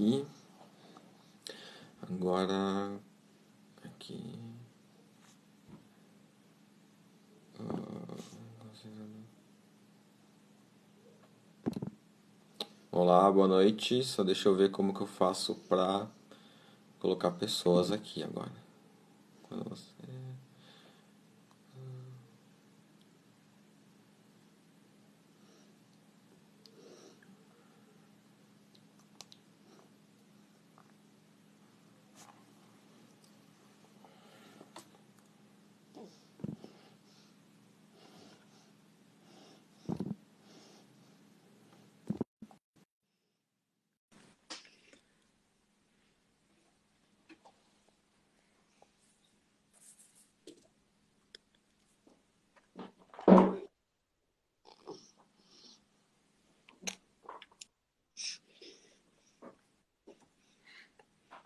aí. Agora, aqui. Olá, boa noite. Só deixa eu ver como que eu faço pra colocar pessoas aqui agora. Quando você...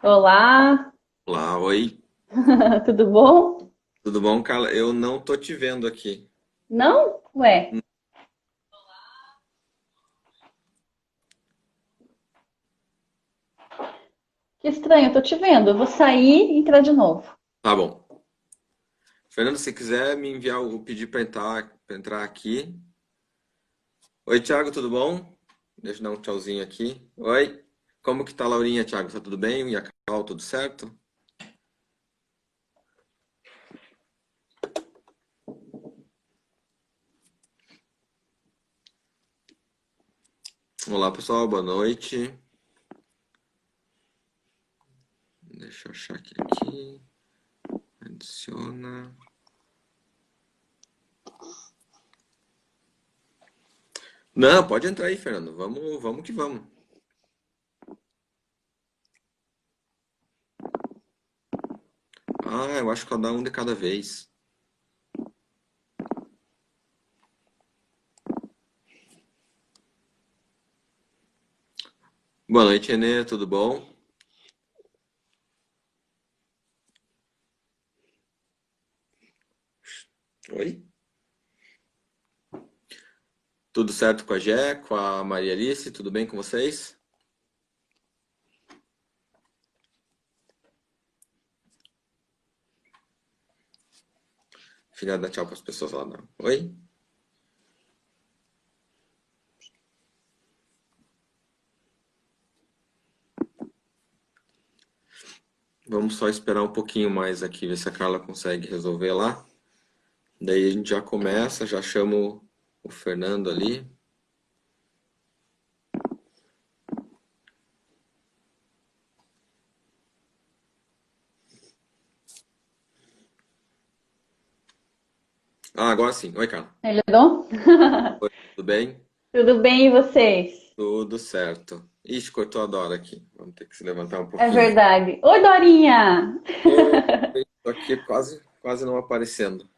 Olá, Olá, oi. tudo bom? Tudo bom, Carla? Eu não tô te vendo aqui. Não? Ué, que estranho, eu tô te vendo. Eu vou sair e entrar de novo. Tá bom. Fernando, se quiser me enviar o pedir pra entrar aqui. Oi, Thiago, tudo bom? Deixa eu dar um tchauzinho aqui. Oi. Como que tá a Laurinha, Thiago? Tá tudo bem? E a Carol, tudo certo? Olá, pessoal, boa noite. Deixa eu achar aqui. Adiciona. Não, pode entrar aí, Fernando. Vamos que vamos. Ah, eu acho que eu dar um de cada vez. Boa noite, Renê, tudo bom? Oi? Tudo certo com a Jé, com a Maria Alice? Tudo bem com vocês? Filha, dá tchau para as pessoas lá, não. Oi? Vamos só esperar um pouquinho mais aqui, ver se a Carla consegue resolver lá. Daí a gente já começa, já chamo o Fernando ali. Ah, agora sim. Oi, Carla. Melhorou? Oi, tudo bem? Tudo bem e vocês? Tudo certo. Ixi, cortou a Dora aqui. Vamos ter que se levantar um É pouquinho. verdade. Oi, Dorinha! Oi, tô aqui quase não aparecendo.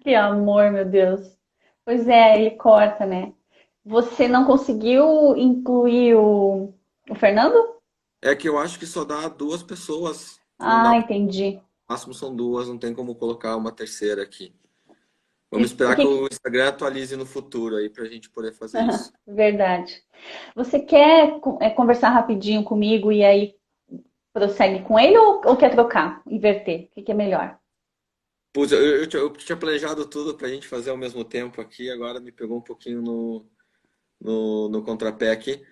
Que amor, meu Deus. Pois é, ele corta, né? Você não conseguiu incluir o Fernando? É que eu acho que só dá duas pessoas. Não dá, Ah, entendi. o máximo são duas, não tem como colocar uma terceira aqui. E Vamos o esperar que... que o Instagram atualize no futuro aí pra gente poder fazer isso. Verdade. Você quer conversar rapidinho comigo e aí prossegue com ele ou quer trocar, inverter? O que que é melhor? Putz, eu tinha planejado tudo pra gente fazer ao mesmo tempo aqui, agora me pegou um pouquinho no contrapé aqui.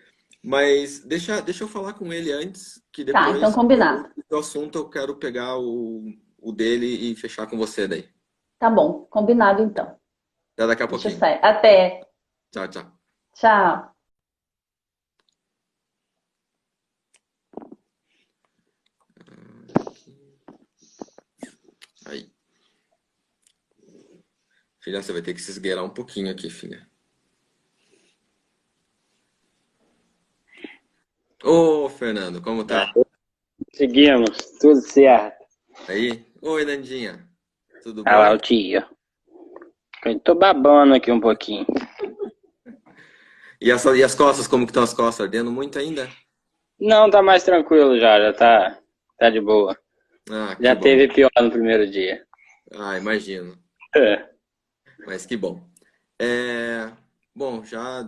Mas deixa eu falar com ele antes, que Tá, então depois combinado. do assunto eu quero pegar o dele e fechar com você daí. Tá bom, combinado então. Até daqui a Deixa eu pouquinho. sair. Até. Tchau, tchau. Tchau. Aí. Filha, você vai ter que se esgueirar um pouquinho aqui, filha. Ô, Fernando, como tá? Seguimos, tudo certo. Aí? Oi, Nandinha. Tudo Olha lá o bom? tio. Eu tô babando aqui um pouquinho. E as costas, como que estão as costas? Ardendo muito ainda? Não, tá mais tranquilo já tá de boa. Ah, que Já bom. teve pior no primeiro dia. Ah, imagino. É. Mas que bom. É, bom, já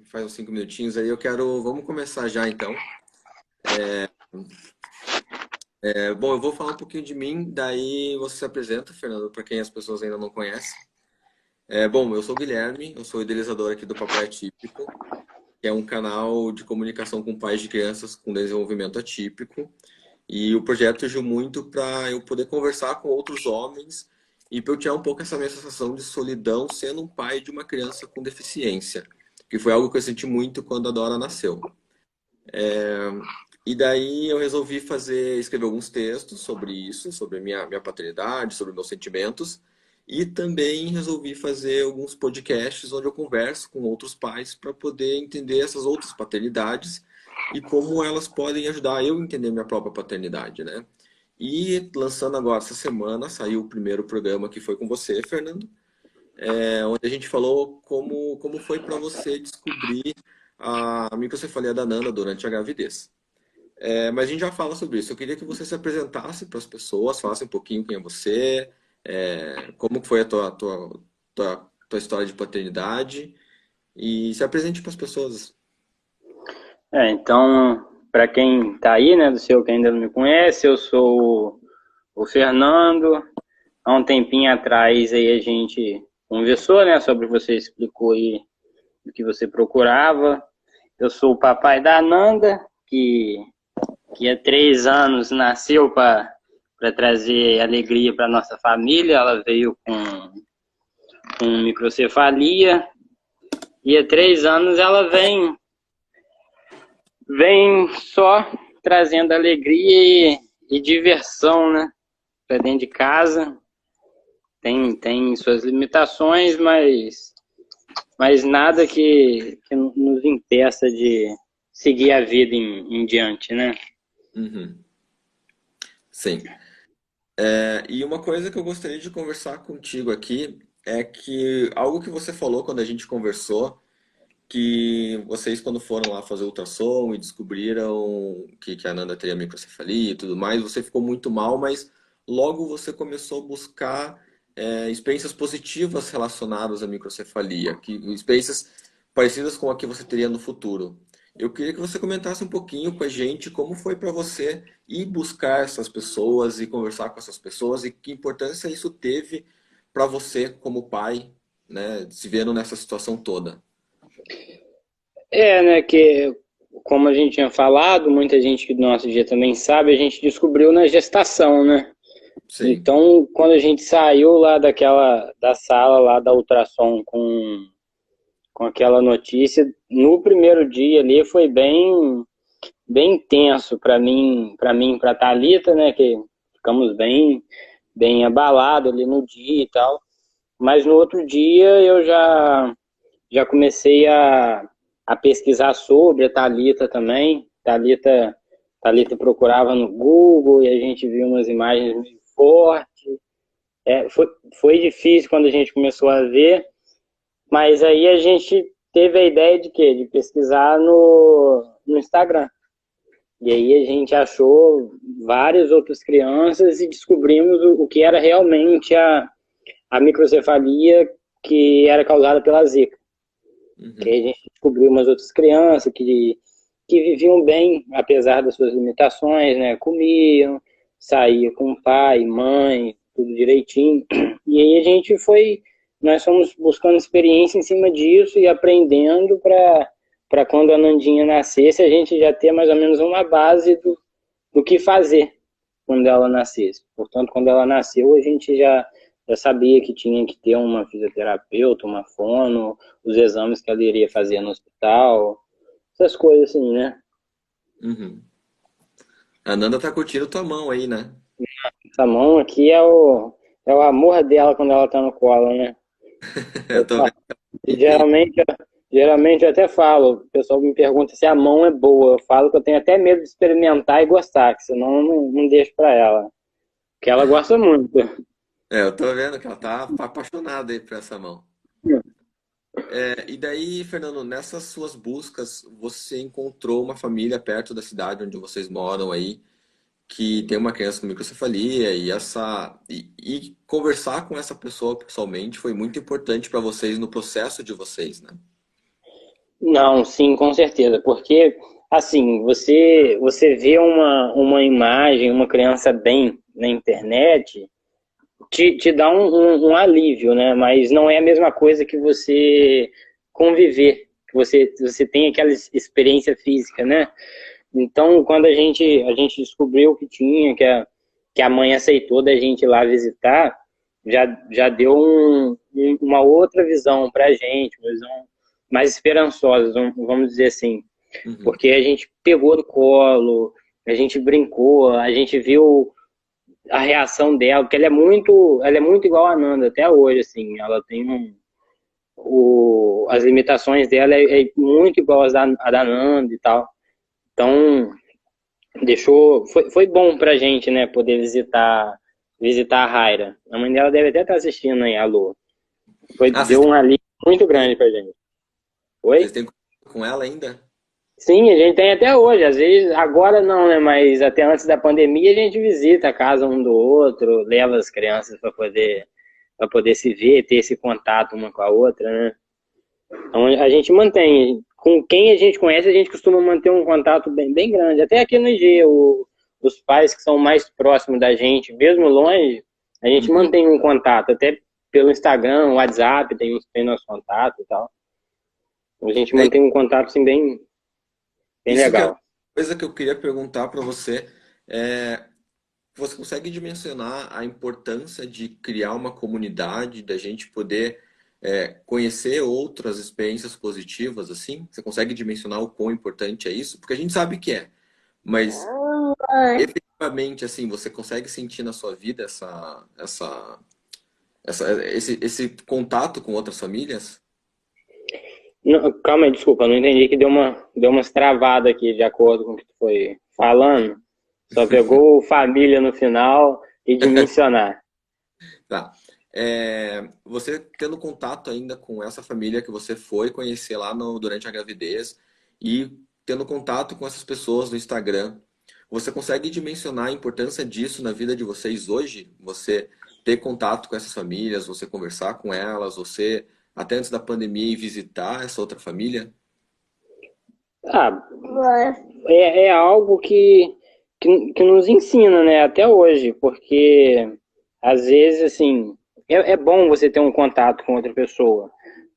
faz uns 5 minutinhos aí. Vamos começar já então. Bom, eu vou falar um pouquinho de mim, daí você se apresenta, Fernando, para quem as pessoas ainda não conhecem. Bom, eu sou o Guilherme, eu sou idealizador aqui do Papai Atípico, que é um canal de comunicação com pais de crianças com desenvolvimento atípico. E o projeto surgiu muito para eu poder conversar com outros homens e para eu tirar um pouco essa minha sensação de solidão sendo um pai de uma criança com deficiência, que foi algo que eu senti muito quando a Dora nasceu. E daí eu resolvi escrever alguns textos sobre isso, sobre a minha paternidade, sobre meus sentimentos, e também resolvi fazer alguns podcasts onde eu converso com outros pais para poder entender essas outras paternidades e como elas podem ajudar eu a entender minha própria paternidade, né? E lançando agora essa semana, saiu o primeiro programa que foi com você, Fernando, onde a gente falou como foi para você descobrir a microcefalia da Nanda durante a gravidez. Mas a gente já fala sobre isso. Eu queria que você se apresentasse para as pessoas, falasse um pouquinho quem é você, como que foi a tua história de paternidade e se apresente para as pessoas. Então, para quem está aí, né, do seu que ainda não me conhece, eu sou o Fernando. Há um tempinho atrás aí a gente conversou, né, sobre você explicou aí o que você procurava. Eu sou o papai da Nanda, que há 3 anos nasceu para trazer alegria para nossa família. Ela veio com microcefalia e há 3 anos ela vem só trazendo alegria e diversão, né, para dentro de casa. Tem suas limitações, mas nada que nos impeça de seguir a vida em diante, né? Uhum. Sim. E uma coisa que eu gostaria de conversar contigo aqui é que algo que você falou quando a gente conversou, que vocês quando foram lá fazer ultrassom e descobriram que a Nanda teria microcefalia e tudo mais, você ficou muito mal, mas logo você começou a buscar experiências positivas relacionadas à microcefalia, experiências parecidas com a que você teria no futuro. Eu queria que você comentasse um pouquinho com a gente como foi para você ir buscar essas pessoas e conversar com essas pessoas e que importância isso teve para você como pai, né, se vendo nessa situação toda. Né, que como a gente tinha falado, muita gente que do nosso dia também sabe, a gente descobriu na gestação, né? Sim. Então, quando a gente saiu lá da sala lá da ultrassom com aquela notícia, no primeiro dia ali foi bem tenso para mim, para Thalita, né, que ficamos bem abalados ali no dia e tal. Mas no outro dia eu já comecei a pesquisar sobre a Thalita também. Thalita procurava no Google e a gente viu umas imagens meio fortes. Foi difícil quando a gente começou a ver, mas aí a gente teve a ideia de quê? De pesquisar no Instagram. E aí a gente achou várias outras crianças e descobrimos o que era realmente a microcefalia que era causada pela Zika. Que aí a gente descobriu umas outras crianças que viviam bem, apesar das suas limitações, né? Comiam, saíam com pai, mãe, tudo direitinho. E aí nós fomos buscando experiência em cima disso e aprendendo para quando a Nandinha nascesse, a gente já ter mais ou menos uma base do que fazer quando ela nascesse. Portanto, quando ela nasceu, a gente já sabia que tinha que ter uma fisioterapeuta, uma fono, os exames que ela iria fazer no hospital, essas coisas assim, né? Uhum. A Nanda tá curtindo tua mão aí, né? Essa mão aqui é o amor dela quando ela tá no colo, né? Eu tô vendo. E geralmente eu até falo, o pessoal me pergunta se a mão é boa. Eu falo que eu tenho até medo de experimentar e gostar, que senão eu não deixo pra ela. Porque ela gosta muito. Eu tô vendo que ela tá apaixonada aí por essa mão. E daí, Fernando, nessas suas buscas, você encontrou uma família perto da cidade onde vocês moram aí, que tem uma criança com microcefalia e conversar com essa pessoa pessoalmente foi muito importante para vocês no processo de vocês, né? Não, sim, com certeza, porque assim, você vê uma imagem, uma criança bem na internet, te dá um alívio, né? Mas não é a mesma coisa que você conviver, que você tem aquela experiência física, né? Então, quando a gente descobriu que tinha, que a mãe aceitou da gente ir lá visitar, já deu uma outra visão para a gente, uma visão mais esperançosa, vamos dizer assim. Uhum. Porque a gente pegou no colo, a gente brincou, a gente viu a reação dela, porque ela é muito igual a Nanda até hoje, assim, ela tem as limitações dela é muito igual a da Nanda e tal. Então, foi bom pra gente, né, poder visitar a Raira. A mãe dela deve até estar assistindo aí, alô. Ah, Deu um alívio muito grande pra gente. vocês Oi? têm contato com ela ainda? Sim, a gente tem até hoje. Às vezes, agora não, né? Mas até antes da pandemia a gente visita a casa um do outro, leva as crianças para poder se ver, ter esse contato uma com a outra, né? Então a gente mantém. Com quem a gente conhece, a gente costuma manter um contato bem, bem grande. Até aqui no IG, os pais que são mais próximos da gente, mesmo longe, a gente Uhum. mantém um contato, até pelo Instagram, WhatsApp, tem nosso contato e tal. A gente É, mantém um contato assim bem, bem isso que é uma legal. coisa que eu queria perguntar para você. É, você consegue dimensionar a importância de criar uma comunidade, da gente poder conhecer outras experiências positivas, assim? Você consegue dimensionar o quão importante é isso? Porque a gente sabe que é, mas efetivamente, assim, você consegue sentir na sua vida esse contato com outras famílias? Não, calma aí, desculpa, não entendi que deu umas travadas aqui de acordo com o que tu foi falando. Só pegou família no final e dimensionar. Tá. Você tendo contato ainda com essa família que você foi conhecer lá durante a gravidez e tendo contato com essas pessoas no Instagram, você consegue dimensionar a importância disso na vida de vocês hoje? Você ter contato com essas famílias, você conversar com elas, você até antes da pandemia ir visitar essa outra família? Ah, é algo que nos ensina, né, até hoje, porque às vezes, assim, é bom você ter um contato com outra pessoa,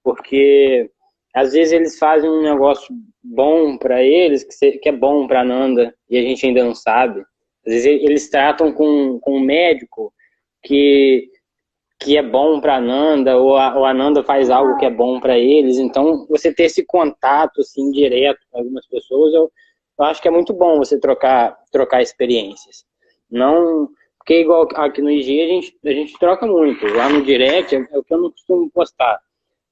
porque às vezes eles fazem um negócio bom para eles, que é bom para Nanda, e a gente ainda não sabe. Às vezes eles tratam com um médico que que é bom para a Nanda, ou a Nanda faz algo que é bom para eles. Então, você ter esse contato assim, direto com algumas pessoas, eu acho que é muito bom você trocar experiências. Não, porque igual aqui no IG a gente troca muito. Lá no direct é o que eu não costumo postar.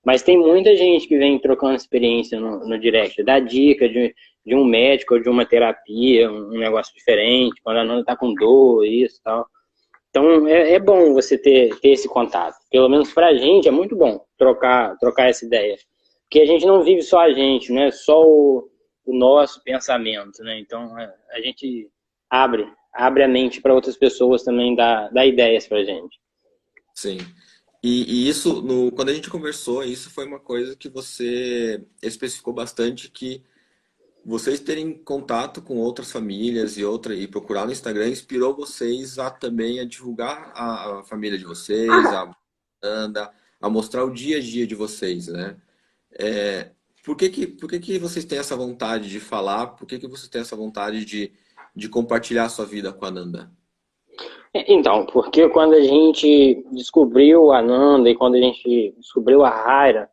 Mas tem muita gente que vem trocando experiência no direct, dá dica de um médico ou de uma terapia, um negócio diferente, quando a Nanda tá com dor, isso e tal. Então é bom você ter esse contato. Pelo menos pra gente é muito bom trocar essa ideia. Porque a gente não vive só a gente, né? Só o nosso pensamento, né? Então a gente abre a mente para outras pessoas também dar ideias pra gente. Sim. E isso, quando a gente conversou, isso foi uma coisa que você especificou bastante que vocês terem contato com outras famílias e procurar no Instagram inspirou vocês a também a divulgar a família de vocês, a anda, a mostrar o dia a dia de vocês, né? É, por que que vocês têm essa vontade de falar? Por que que vocês têm essa vontade de compartilhar a sua vida com a Nanda? Então, porque quando a gente descobriu a Nanda e quando a gente descobriu a Raira,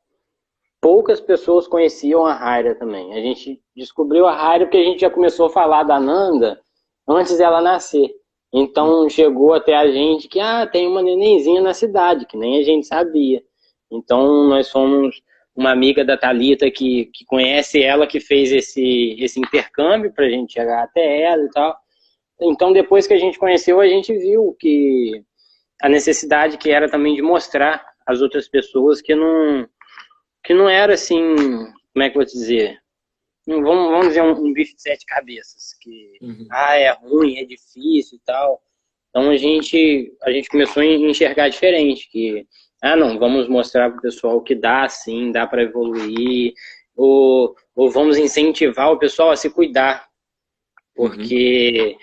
poucas pessoas conheciam a Raira também. A gente descobriu a Raira porque a gente já começou a falar da Nanda antes dela nascer. Então chegou até a gente que tem uma nenenzinha na cidade, que nem a gente sabia. Então nós fomos uma amiga da Thalita que conhece ela, que fez esse intercâmbio para a gente chegar até ela e tal. Então depois que a gente conheceu, a gente viu que a necessidade que era também de mostrar às outras pessoas que não era assim, como é que eu vou dizer? Vamos dizer um bife de sete cabeças, que Uhum. é ruim, é difícil e tal. Então a gente começou a enxergar diferente, que não, vamos mostrar para o pessoal que dá sim, dá para evoluir, ou vamos incentivar o pessoal a se cuidar, Uhum. porque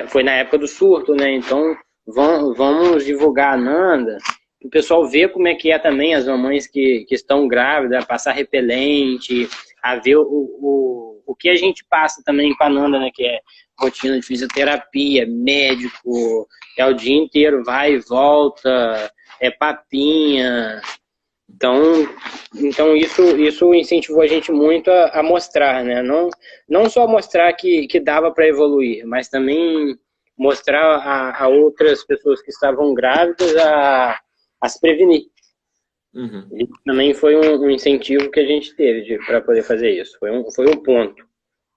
foi na época do surto, né? Então vamos divulgar a Nanda, o pessoal vê como é que é também as mamães que estão grávidas, passar repelente, a ver o que a gente passa também com a Nanda, né? Que é rotina de fisioterapia, médico, é o dia inteiro, vai e volta, é papinha. Então, então isso incentivou a gente muito a mostrar, né? Não só mostrar que dava para evoluir, mas também mostrar a outras pessoas que estavam grávidas a se prevenir. Uhum. E também foi um incentivo que a gente teve para poder fazer isso. Foi um ponto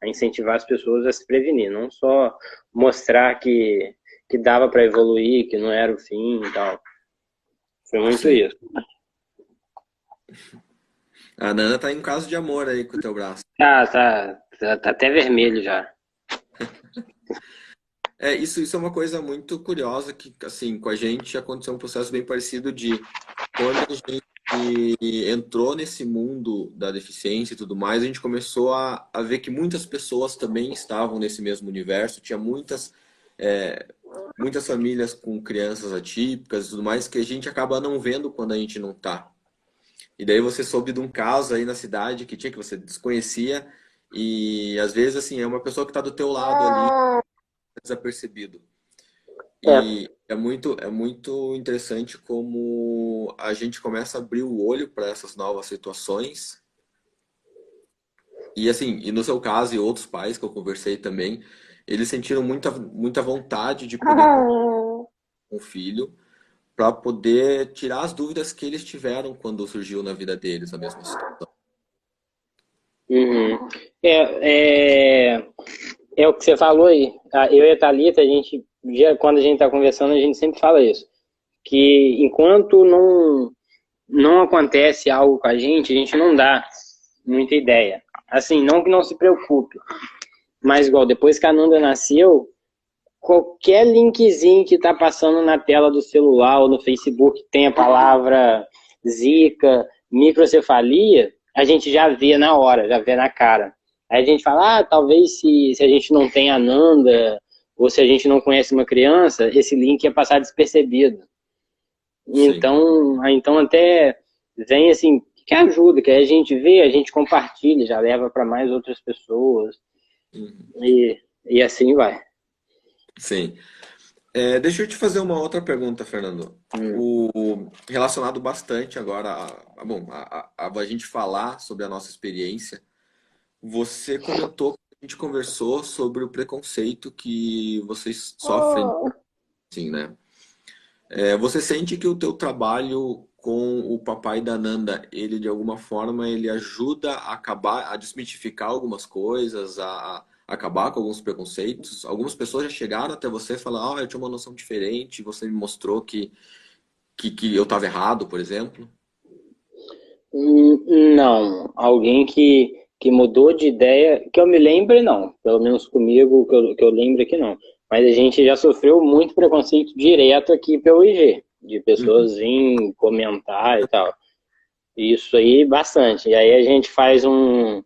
a incentivar as pessoas a se prevenir, não só mostrar que dava para evoluir, que não era o fim e tal. Foi muito Sim. isso. A Nana tá em um caso de amor aí com o teu braço. Tá até vermelho já. Isso é uma coisa muito curiosa que, assim, com a gente aconteceu um processo bem parecido de quando a gente entrou nesse mundo da deficiência e tudo mais, a gente começou a ver que muitas pessoas também estavam nesse mesmo universo, tinha é, muitas famílias com crianças atípicas e tudo mais que a gente acaba não vendo quando a gente não tá. E daí você soube de um caso aí na cidade que tinha que você desconhecia e às vezes assim é uma pessoa que está do teu lado ali desapercebido. É, E é muito interessante como a gente começa a abrir o olho para essas novas situações. E assim, e no seu caso e outros pais que eu conversei também, eles sentiram muita vontade de poder conversar com o filho para poder tirar as dúvidas que eles tiveram quando surgiu na vida deles a mesma situação. uhum. É, é o que você falou aí. Eu e a Thalita, quando a gente está conversando, a gente sempre fala isso. Que enquanto não acontece algo com a gente não dá muita ideia. Assim, não que não se preocupe, mas igual, depois que a Nanda nasceu, qualquer linkzinho que está passando na tela do celular ou no Facebook tem a palavra zika, microcefalia, a gente já vê na hora, já vê na cara. Aí a gente fala, talvez se a gente não tem a Nanda, ou se a gente não conhece uma criança, esse link ia passar despercebido. Sim. Então até vem assim, que ajuda, que a gente vê, a gente compartilha, já leva para mais outras pessoas, Uhum. e assim vai. Sim. Deixa eu te fazer uma outra pergunta, Fernando. Hum. Relacionado bastante agora a gente falar sobre a nossa experiência. Você comentou, a gente conversou sobre o preconceito que vocês sofrem, assim, né? Você sente que o teu trabalho com o papai da Nanda, ele de alguma forma ele ajuda a acabar, a desmitificar algumas coisas, a acabar com alguns preconceitos? Algumas pessoas já chegaram até você e falaram, eu tinha uma noção diferente, você me mostrou que eu estava errado, por exemplo? Não, alguém que mudou de ideia, que eu me lembre, não. Pelo menos comigo, que eu lembre que não. Mas a gente já sofreu muito preconceito direto aqui pelo IG, de Uhum. pessoas virem comentar e tal. Isso aí, bastante. E aí a gente faz um.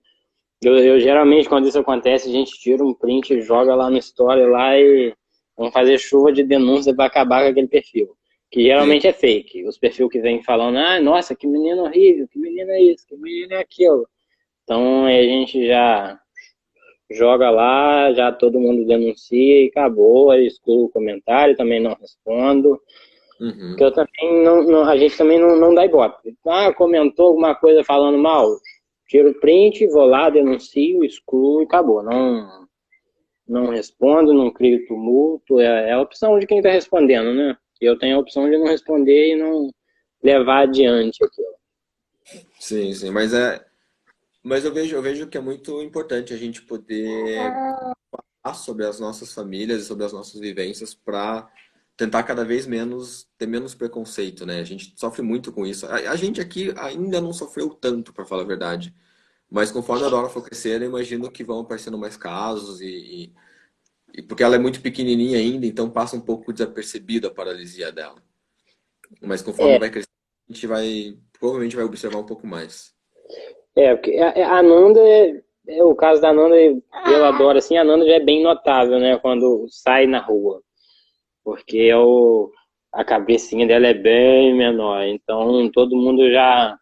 Eu geralmente, quando isso acontece, a gente tira um print, joga lá no story lá e vamos fazer chuva de denúncia para acabar com aquele perfil. Que Sim, geralmente é fake. Os perfis que vêm falando, nossa, que menino horrível, que menino é isso, que menino é aquilo. Então aí a gente já joga lá, já todo mundo denuncia e acabou, aí excluo o comentário, também não respondo. Porque uhum. eu também a gente também não dá ibope. Comentou alguma coisa falando mal, tiro o print, vou lá, denuncio, excluo e acabou. Não respondo, não crio tumulto. É a opção de quem está respondendo, né? Eu tenho a opção de não responder e não levar adiante aquilo. Sim, sim, mas eu vejo que é muito importante a gente poder falar sobre as nossas famílias e sobre as nossas vivências para tentar cada vez menos ter menos preconceito, né? A gente sofre muito com isso. A gente aqui ainda não sofreu tanto, para falar a verdade. Mas conforme a Dora for crescendo, eu imagino que vão aparecendo mais casos e porque ela é muito pequenininha ainda, então passa um pouco desapercebida a paralisia dela. Mas conforme É, vai crescendo, a gente vai provavelmente vai observar um pouco mais. Porque a Nanda, o caso da Nanda, eu adoro, assim, a Nanda já é bem notável, né, quando sai na rua, porque a cabecinha dela é bem menor, então todo mundo já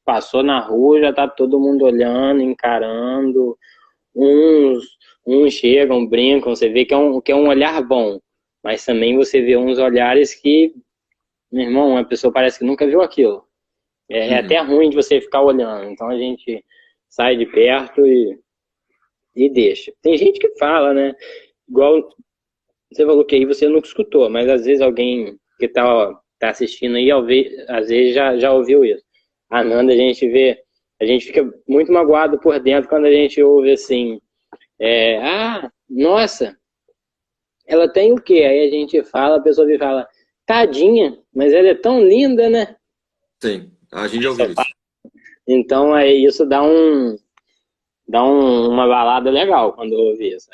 passou na rua, já tá todo mundo olhando, encarando, uns, uns chegam, brincam, você vê que é um olhar bom, mas também você vê uns olhares que, meu irmão, a pessoa parece que nunca viu aquilo. É até Uhum. ruim de você ficar olhando, então a gente sai de perto e deixa. Tem gente que fala, né? Igual você falou que aí você nunca escutou, mas às vezes alguém que tá assistindo aí, às vezes já ouviu isso. A Nanda, a gente fica muito magoado por dentro quando a gente ouve assim, nossa, ela tem o quê? Aí a gente fala, a pessoa me fala, tadinha, mas ela é tão linda, né? Sim, a gente já ouviu isso. Então aí isso uma balada legal quando ouve isso.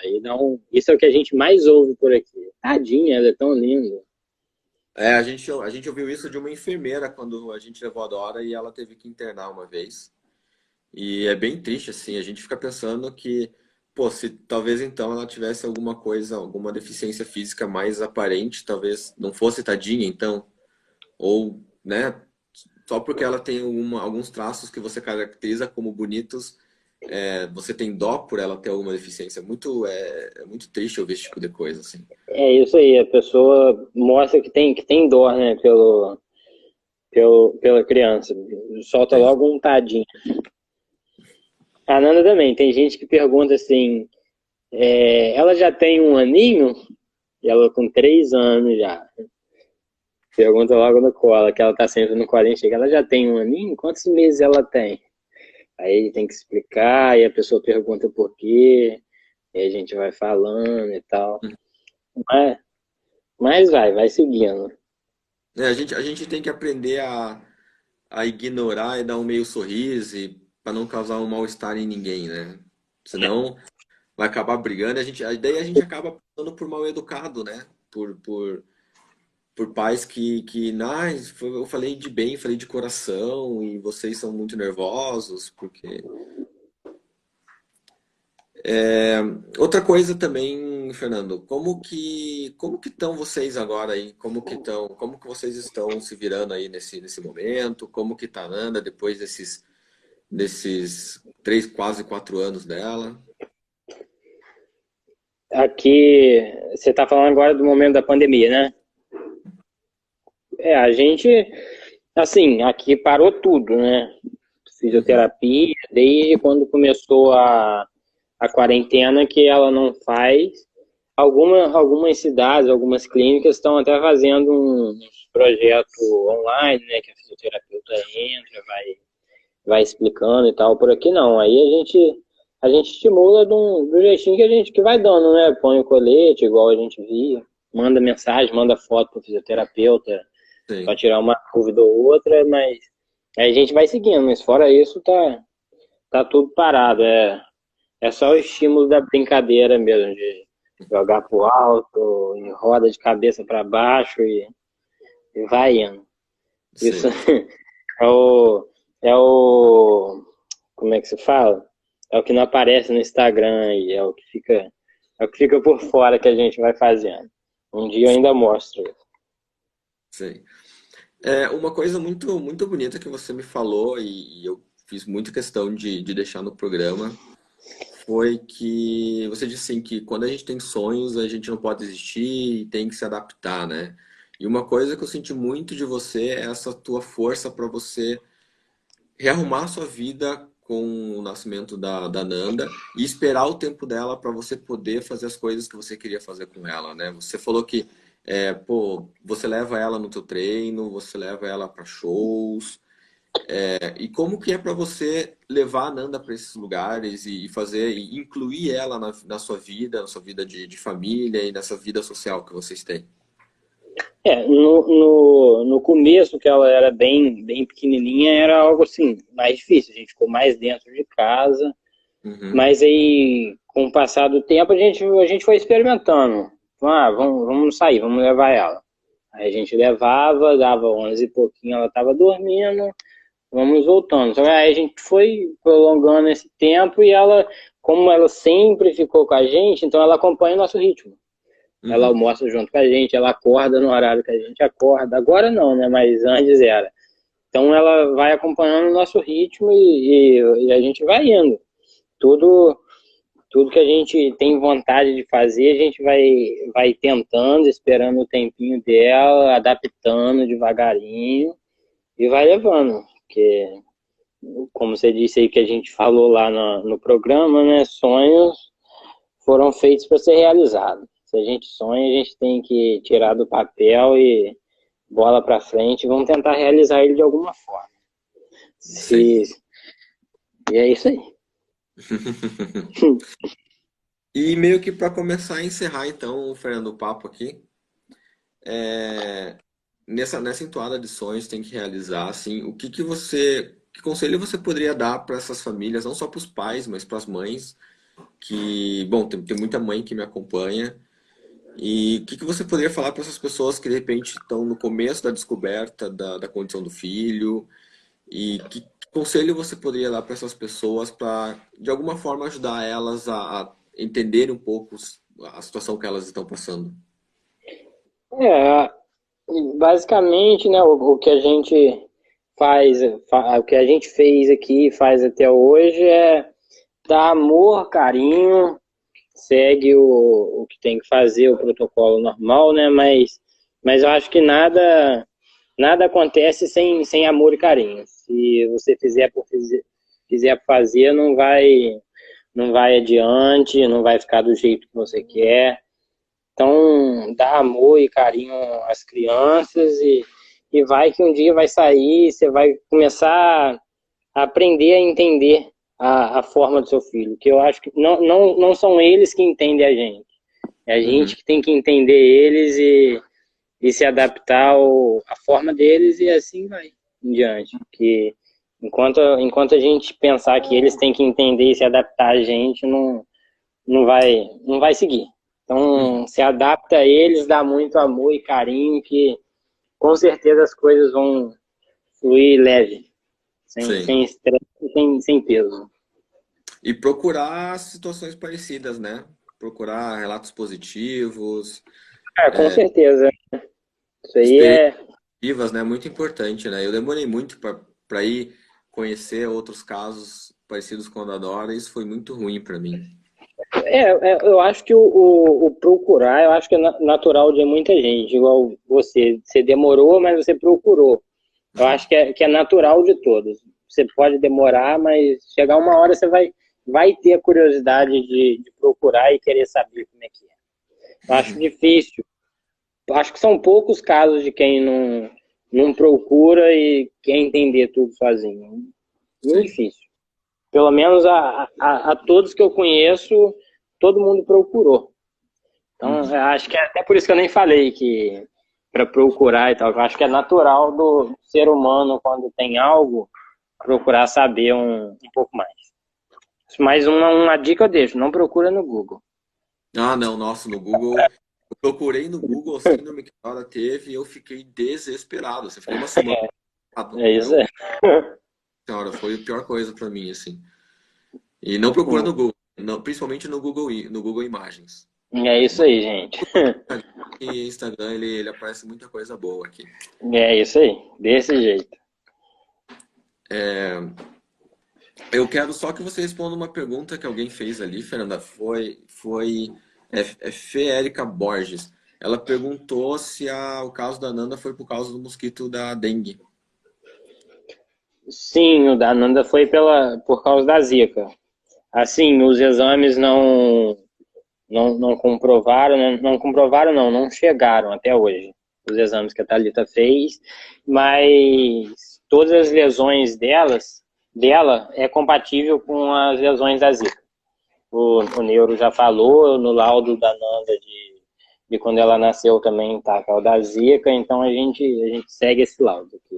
Isso é o que a gente mais ouve por aqui. Tadinha, ela é tão linda. A gente ouviu isso de uma enfermeira quando a gente levou a Dora e ela teve que internar uma vez. E é bem triste, assim, a gente fica pensando que, pô, se talvez então ela tivesse alguma coisa, alguma deficiência física mais aparente, talvez não fosse tadinha, então, ou, né, só porque ela tem alguns traços que você caracteriza como bonitos, você tem dó por ela ter alguma deficiência. É muito triste ouvir esse tipo de coisa, assim. É isso aí, a pessoa mostra que tem dor, né, pela criança. Solta Tem. logo um tadinho. A Nanda também, tem gente que pergunta assim, ela já tem um aninho? E ela com 3 anos já. Pergunta logo no colo, que ela tá sempre no colinho, chega, ela já tem um aninho? Quantos meses ela tem? Aí tem que explicar, e a pessoa pergunta por quê, e a gente vai falando e tal. Mas, mas vai seguindo. A gente tem que aprender a ignorar e dar um meio sorriso para não causar um mal-estar em ninguém, né? Senão vai acabar brigando e daí a gente acaba passando por mal educado, né? Por pais eu falei de bem, falei de coração e vocês são muito nervosos, porque outra coisa também, Fernando, como que estão vocês agora aí? Como que vocês estão se virando aí nesse momento? Como que tá a Nanda depois desses 3, quase 4 anos dela? Aqui, você tá falando agora do momento da pandemia, né? A gente, assim, aqui parou tudo, né? Uhum. Fisioterapia, desde quando começou a quarentena, que ela não faz. Algumas cidades, algumas clínicas estão até fazendo uns projetos online, né? Que a fisioterapeuta entra, vai explicando e tal. Por aqui não. Aí a gente estimula do jeitinho que vai dando, né? Põe o colete, igual a gente via, manda mensagem, manda foto pro fisioterapeuta para Sim, tirar uma dúvida ou outra, mas aí a gente vai seguindo, mas fora isso tá tudo parado. É só o estímulo da brincadeira mesmo, de jogar pro alto, e roda de cabeça para baixo e vai indo. Isso sim. é o, é o. Como é que se fala? É o que não aparece no Instagram e é o que fica por fora que a gente vai fazendo. Um dia eu ainda mostro. Sim. Uma coisa muito bonita que você me falou e eu fiz muita questão de deixar no programa foi que você disse assim que quando a gente tem sonhos a gente não pode desistir e tem que se adaptar, né? E uma coisa que eu senti muito de você é essa tua força para você rearrumar a sua vida com o nascimento da Nanda e esperar o tempo dela para você poder fazer as coisas que você queria fazer com ela, né? Você falou que, pô, você leva ela no teu treino, você leva ela para shows, e como que é para você levar a Nanda para esses lugares e incluir ela na sua vida de família e nessa vida social que vocês têm? No começo, que ela era bem pequenininha, era algo assim, mais difícil. A gente ficou mais dentro de casa, Uhum, mas aí, com o passar do tempo, a gente foi experimentando. Vamos sair, vamos levar ela. Aí a gente levava, dava 11 e pouquinho, ela estava dormindo. vamos voltando. Só que aí a gente foi prolongando esse tempo e ela, como ela sempre ficou com a gente, então ela acompanha o nosso ritmo. Ela Uhum. almoça junto com a gente, ela acorda no horário que a gente acorda. Agora não, né? Mas antes era. Então ela vai acompanhando o nosso ritmo e a gente vai indo. Tudo, tudo que a gente tem vontade de fazer, a gente vai tentando, esperando o tempinho dela, adaptando devagarinho e vai levando. Porque, como você disse aí que a gente falou lá no programa, né? Sonhos foram feitos para ser realizados. Se a gente sonha, a gente tem que tirar do papel e bola para frente, vamos tentar realizar ele de alguma forma. Isso aí. Se... E é isso aí. E meio que para começar a encerrar então, Fernando, o papo aqui, é, nessa entoada de sonhos tem que realizar, assim, que conselho você poderia dar para essas famílias, não só para os pais, mas para as mães, que, bom, tem muita mãe que me acompanha, e o que você poderia falar para essas pessoas que de repente estão no começo da descoberta da condição do filho, e que conselho você poderia dar para essas pessoas para, de alguma forma, ajudar elas a entenderem um pouco a situação que elas estão passando? É, basicamente, né, o que a gente faz, o que a gente fez aqui e faz até hoje é dar amor, carinho, segue o que tem que fazer, o protocolo normal, né? Mas eu acho que nada acontece sem amor e carinho. Se você fizer por fazer, não vai adiante, não vai ficar do jeito que você quer. Então, dá amor e carinho às crianças e vai que um dia vai sair, você vai começar a aprender a entender a forma do seu filho, que eu acho que não são eles que entendem a gente, é a Uhum. gente que tem que entender eles e se adaptar à forma deles e assim vai em diante, porque enquanto a gente pensar que eles têm que entender e se adaptar a gente, não vai seguir. Uhum. Então, se adapta a eles, dá muito amor e carinho, que com certeza as coisas vão fluir leve, sem Sim. estresse, sem peso. E procurar situações parecidas, né? Procurar relatos positivos, Com certeza. Isso aí experiências é, vivas, né? Muito importante, né? Eu demorei muito para ir conhecer outros casos parecidos com o da Dora, e isso foi muito ruim para mim. eu acho que o procurar, eu acho que é natural de muita gente, igual você. Você demorou, mas você procurou. Eu Uhum. acho que é natural de todos. Você pode demorar, mas chegar uma hora você vai ter a curiosidade de procurar e querer saber como é que é. Eu acho difícil. Eu acho que são poucos casos de quem não procura e quer entender tudo sozinho. Muito Sim. difícil. Pelo menos a todos que eu conheço, todo mundo procurou. Então, Uhum. eu acho que é até por isso que eu nem falei que para procurar e tal. Eu acho que é natural do ser humano, quando tem algo, procurar saber um pouco mais. Mais uma dica eu deixo, não procura no Google. Ah, não, nossa, no Google. Eu procurei no Google síndrome que a Dora teve e eu fiquei desesperado. Você fiquei uma semana. É isso aí. Senhora, foi a pior coisa pra mim, assim. E não procura no Google, principalmente no Google Imagens. É isso aí, gente. E Instagram, ele aparece muita coisa boa aqui. É isso aí, desse jeito. Eu quero só que você responda uma pergunta que alguém fez ali, Fernanda. É Fê Érica Borges. Ela perguntou se o caso da Nanda foi por causa do mosquito da dengue. Sim, o da Nanda foi por causa da Zika. Assim, os exames não comprovaram, né? Não comprovaram, não chegaram até hoje. Os exames que a Thalita fez, mas todas as lesões dela é compatível com as lesões da Zika. O neuro já falou, no laudo da Nanda de quando ela nasceu também tá, que é o da Zika, então a gente segue esse laudo aqui.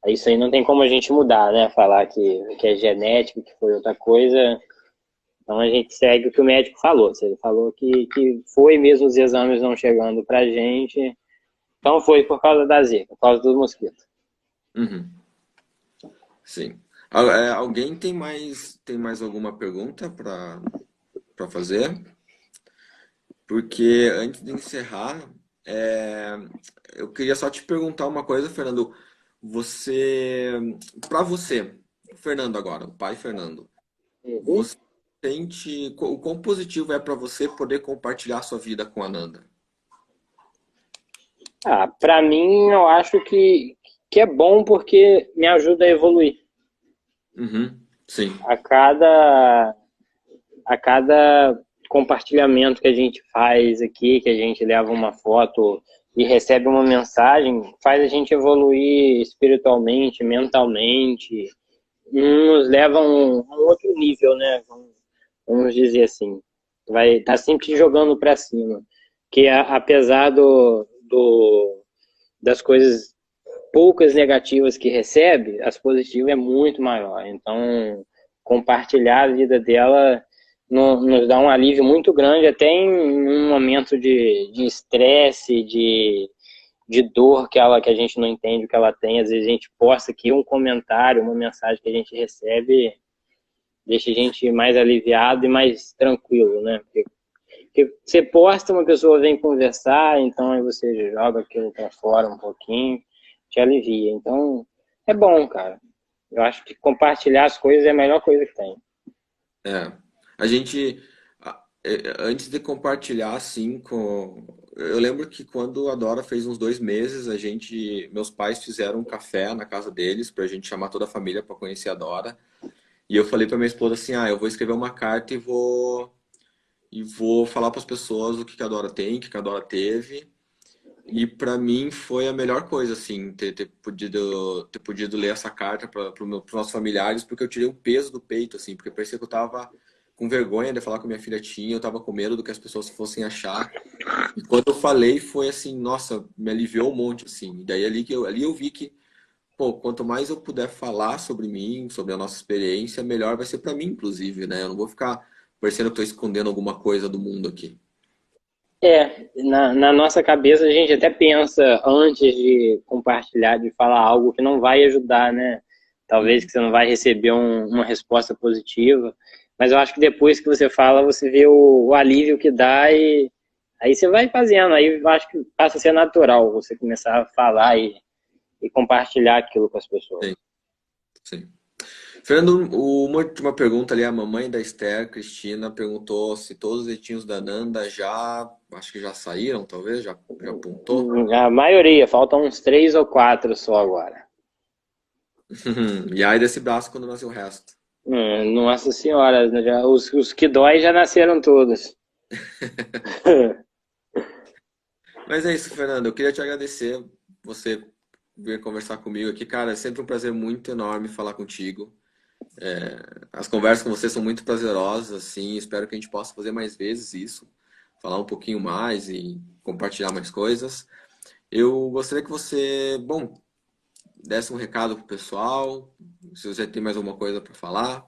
Isso aí não tem como a gente mudar, né? Falar que é genético, que foi outra coisa. Então a gente segue o que o médico falou. Se ele falou que foi mesmo os exames não chegando pra gente, então foi por causa da zika, por causa do mosquito. Uhum. sim. Alguém tem mais alguma pergunta para fazer? Porque antes de encerrar, é, eu queria só te perguntar uma coisa, Fernando. Você, para você, Fernando agora, o pai Fernando, Uhum. você sente o quão positivo é para você poder compartilhar sua vida com a Nanda? Ah, para mim, eu acho que é bom porque me ajuda a evoluir. Uhum, sim. A cada, a cada compartilhamento que a gente faz aqui, que a gente leva uma foto e recebe uma mensagem, faz a gente evoluir espiritualmente, mentalmente, nos leva a um outro nível, né? Vamos dizer assim. Vai estar sempre jogando para cima. Que apesar das coisas poucas negativas que recebe, as positivas é muito maior. Então, compartilhar a vida dela nos dá um alívio muito grande, até em um momento de estresse, de dor que a gente não entende o que ela tem. Às vezes a gente posta aqui um comentário, uma mensagem que a gente recebe, deixa a gente mais aliviado e mais tranquilo, né? Porque você posta, uma pessoa vem conversar, então aí você joga aquilo para fora um pouquinho, te alivia. Então, é bom, cara. Eu acho que compartilhar as coisas é a melhor coisa que tem. É. A gente, antes de compartilhar, assim, eu lembro que quando a Dora fez uns 2 meses, meus pais fizeram um café na casa deles pra gente chamar toda a família pra conhecer a Dora. E eu falei pra minha esposa assim, eu vou escrever uma carta e vou falar pras pessoas o que que a Dora tem, o que que a Dora teve. E pra mim foi a melhor coisa, assim, ter podido ler essa carta para os nossos familiares, porque eu tirei um peso do peito, assim, porque parecia que eu tava com vergonha de falar com a minha filha tinha, eu tava com medo do que as pessoas fossem achar. E quando eu falei, foi assim, nossa, me aliviou um monte, assim. E daí ali eu vi que, pô, quanto mais eu puder falar sobre mim, sobre a nossa experiência, melhor vai ser pra mim, inclusive, né? Eu não vou ficar parecendo que eu tô escondendo alguma coisa do mundo aqui. Na nossa cabeça a gente até pensa antes de compartilhar, de falar algo que não vai ajudar, né? Talvez Uhum. que você não vai receber uma resposta positiva, mas eu acho que depois que você fala, você vê o alívio que dá e aí você vai fazendo. Aí eu acho que passa a ser natural você começar a falar e compartilhar aquilo com as pessoas. Sim, sim. Fernando, uma última pergunta ali, a mamãe da Esther, Cristina, perguntou se todos os jeitinhos da Nanda acho que já saíram, talvez, já apontou. A maioria, faltam uns 3 ou 4 só agora. E aí desse braço quando nasceu o resto. Nossa senhora, os que dói já nasceram todos. Mas é isso, Fernando, eu queria te agradecer você vir conversar comigo aqui, cara, é sempre um prazer muito enorme falar contigo. As conversas com você são muito prazerosas, assim, espero que a gente possa fazer mais vezes isso, falar um pouquinho mais e compartilhar mais coisas. Eu gostaria que você, bom, desse um recado pro pessoal, se você tem mais alguma coisa para falar.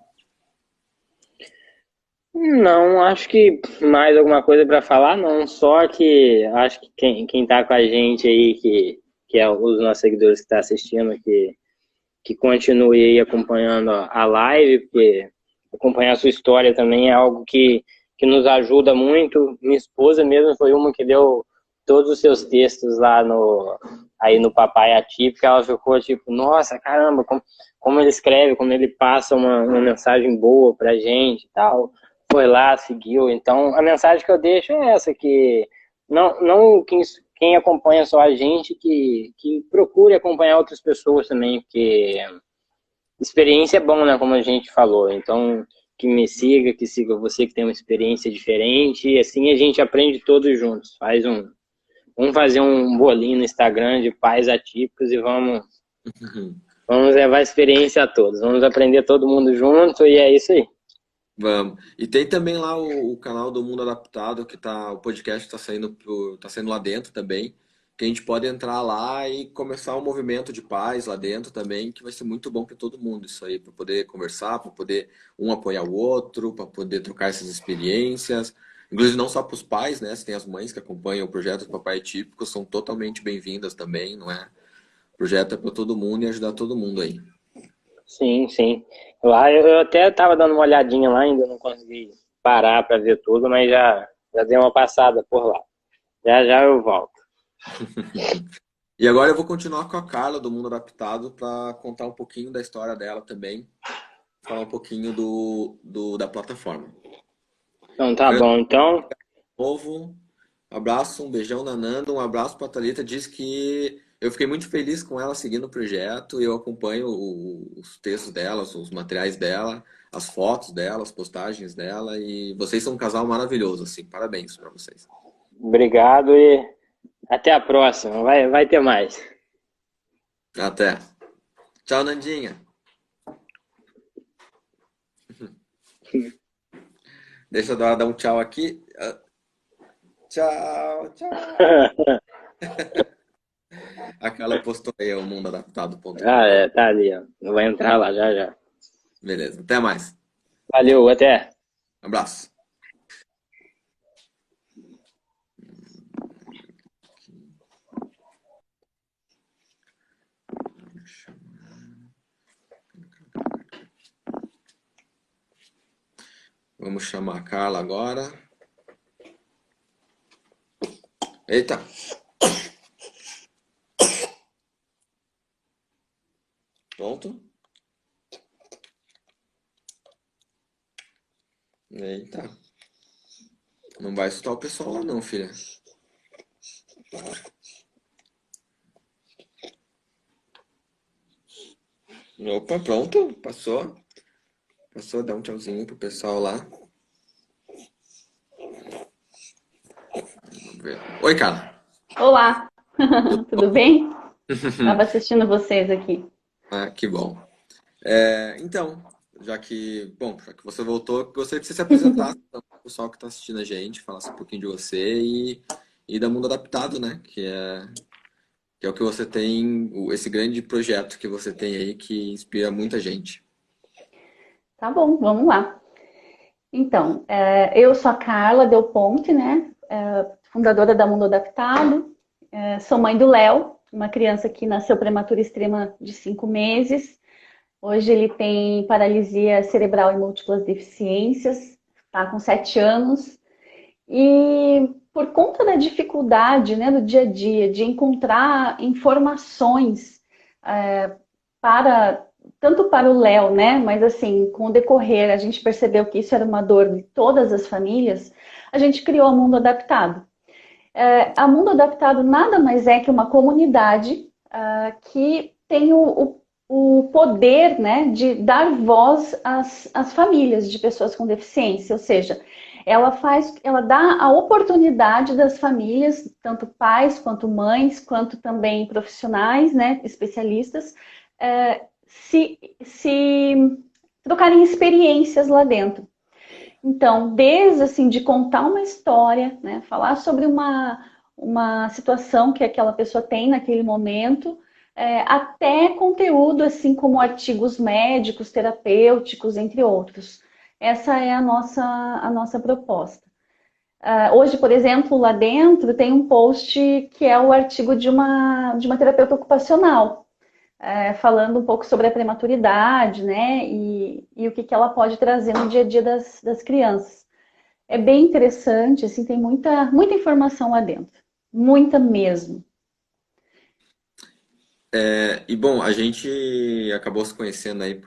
Não, acho que mais alguma coisa para falar, não. Só que acho que quem tá com a gente aí, que é os nossos seguidores que estão assistindo, que continue aí acompanhando a live, porque acompanhar a sua história também é algo que nos ajuda muito. Minha esposa mesmo foi uma que deu todos os seus textos lá aí no Papai Atípico, ela ficou tipo, nossa, caramba, como ele escreve, como ele passa uma mensagem boa pra gente e tal. Foi lá, seguiu. Então, a mensagem que eu deixo é essa, que não quem acompanha só a gente, que procure acompanhar outras pessoas também, porque experiência é bom, né? Como a gente falou. Então, que siga você que tem uma experiência diferente, e assim a gente aprende todos juntos. Vamos fazer um bolinho no Instagram de pais atípicos e vamos levar a experiência a todos. Vamos aprender todo mundo junto e é isso aí. Vamos. E tem também lá o canal do Mundo Adaptado, o podcast tá saindo lá dentro também, que a gente pode entrar lá e começar um movimento de paz lá dentro também, que vai ser muito bom para todo mundo isso aí, para poder conversar, para poder um apoiar o outro, para poder trocar essas experiências. Inclusive não só para os pais, né? Se tem as mães que acompanham o projeto do Papai Típico, são totalmente bem-vindas também, não é? O projeto é para todo mundo e ajudar todo mundo aí. Sim, sim. Lá eu até tava dando uma olhadinha lá, ainda não consegui parar para ver tudo, mas já dei uma passada por lá. Já já eu volto. E agora eu vou continuar com a Carla do Mundo Adaptado para contar um pouquinho da história dela também, falar um pouquinho da plataforma. Então tá Fernando, bom. Então, de novo, um abraço, um beijão na Nanda, um abraço para a Thalita. Diz que eu fiquei muito feliz com ela seguindo o projeto. Eu acompanho os textos dela, os materiais dela, as fotos dela, as postagens dela. E vocês são um casal maravilhoso, assim. Parabéns para vocês. obrigado e até a próxima. Vai ter mais. Até. Tchau, Nandinha. Deixa eu dar um tchau aqui. Tchau, tchau. A Carla postou aí o mundoadaptado.com. Ah, é, tá ali, ó. Vou entrar lá já já. Beleza, até mais. Valeu, até. Abraço. Vamos chamar a Carla agora. Eita! Pronto? Eita. Não vai assustar o pessoal lá não, filha. Opa, pronto. Passou. Passou, dá um tchauzinho pro pessoal lá. Vamos ver. Oi, Carla. Olá, Tudo tudo bem? Estava assistindo vocês aqui. Ah, que bom. Então, já que você voltou, eu gostaria que você se apresentasse para o pessoal que está assistindo a gente, falasse um pouquinho de você e da Mundo Adaptado, né? Que é o que você tem, esse grande projeto que você tem aí que inspira muita gente. Tá bom, vamos lá. Então, eu sou a Carla Del Ponte, né? Fundadora da Mundo Adaptado. Sou mãe do Léo, uma criança que nasceu prematura extrema de 5 meses. Hoje ele tem paralisia cerebral e múltiplas deficiências, está com 7 anos. E por conta da dificuldade, né, do dia a dia, de encontrar informações para tanto para o Léo, né, mas assim, com o decorrer, a gente percebeu que isso era uma dor de todas as famílias, a gente criou a Mundo Adaptado. A Mundo Adaptado nada mais é que uma comunidade que tem o poder, né, de dar voz às famílias de pessoas com deficiência, ou seja, ela dá a oportunidade das famílias, tanto pais quanto mães, quanto também profissionais, né, especialistas, se trocarem experiências lá dentro. Então, desde assim, de contar uma história, né, falar sobre uma situação que aquela pessoa tem naquele momento, até conteúdo assim como artigos médicos, terapêuticos, entre outros. Essa é a nossa proposta. Hoje, por exemplo, lá dentro tem um post que é o artigo de uma terapeuta ocupacional, falando um pouco sobre a prematuridade, né, e o que ela pode trazer no dia a dia das crianças. É bem interessante, assim, tem muita informação lá dentro, muita mesmo. E bom, a gente acabou se conhecendo aí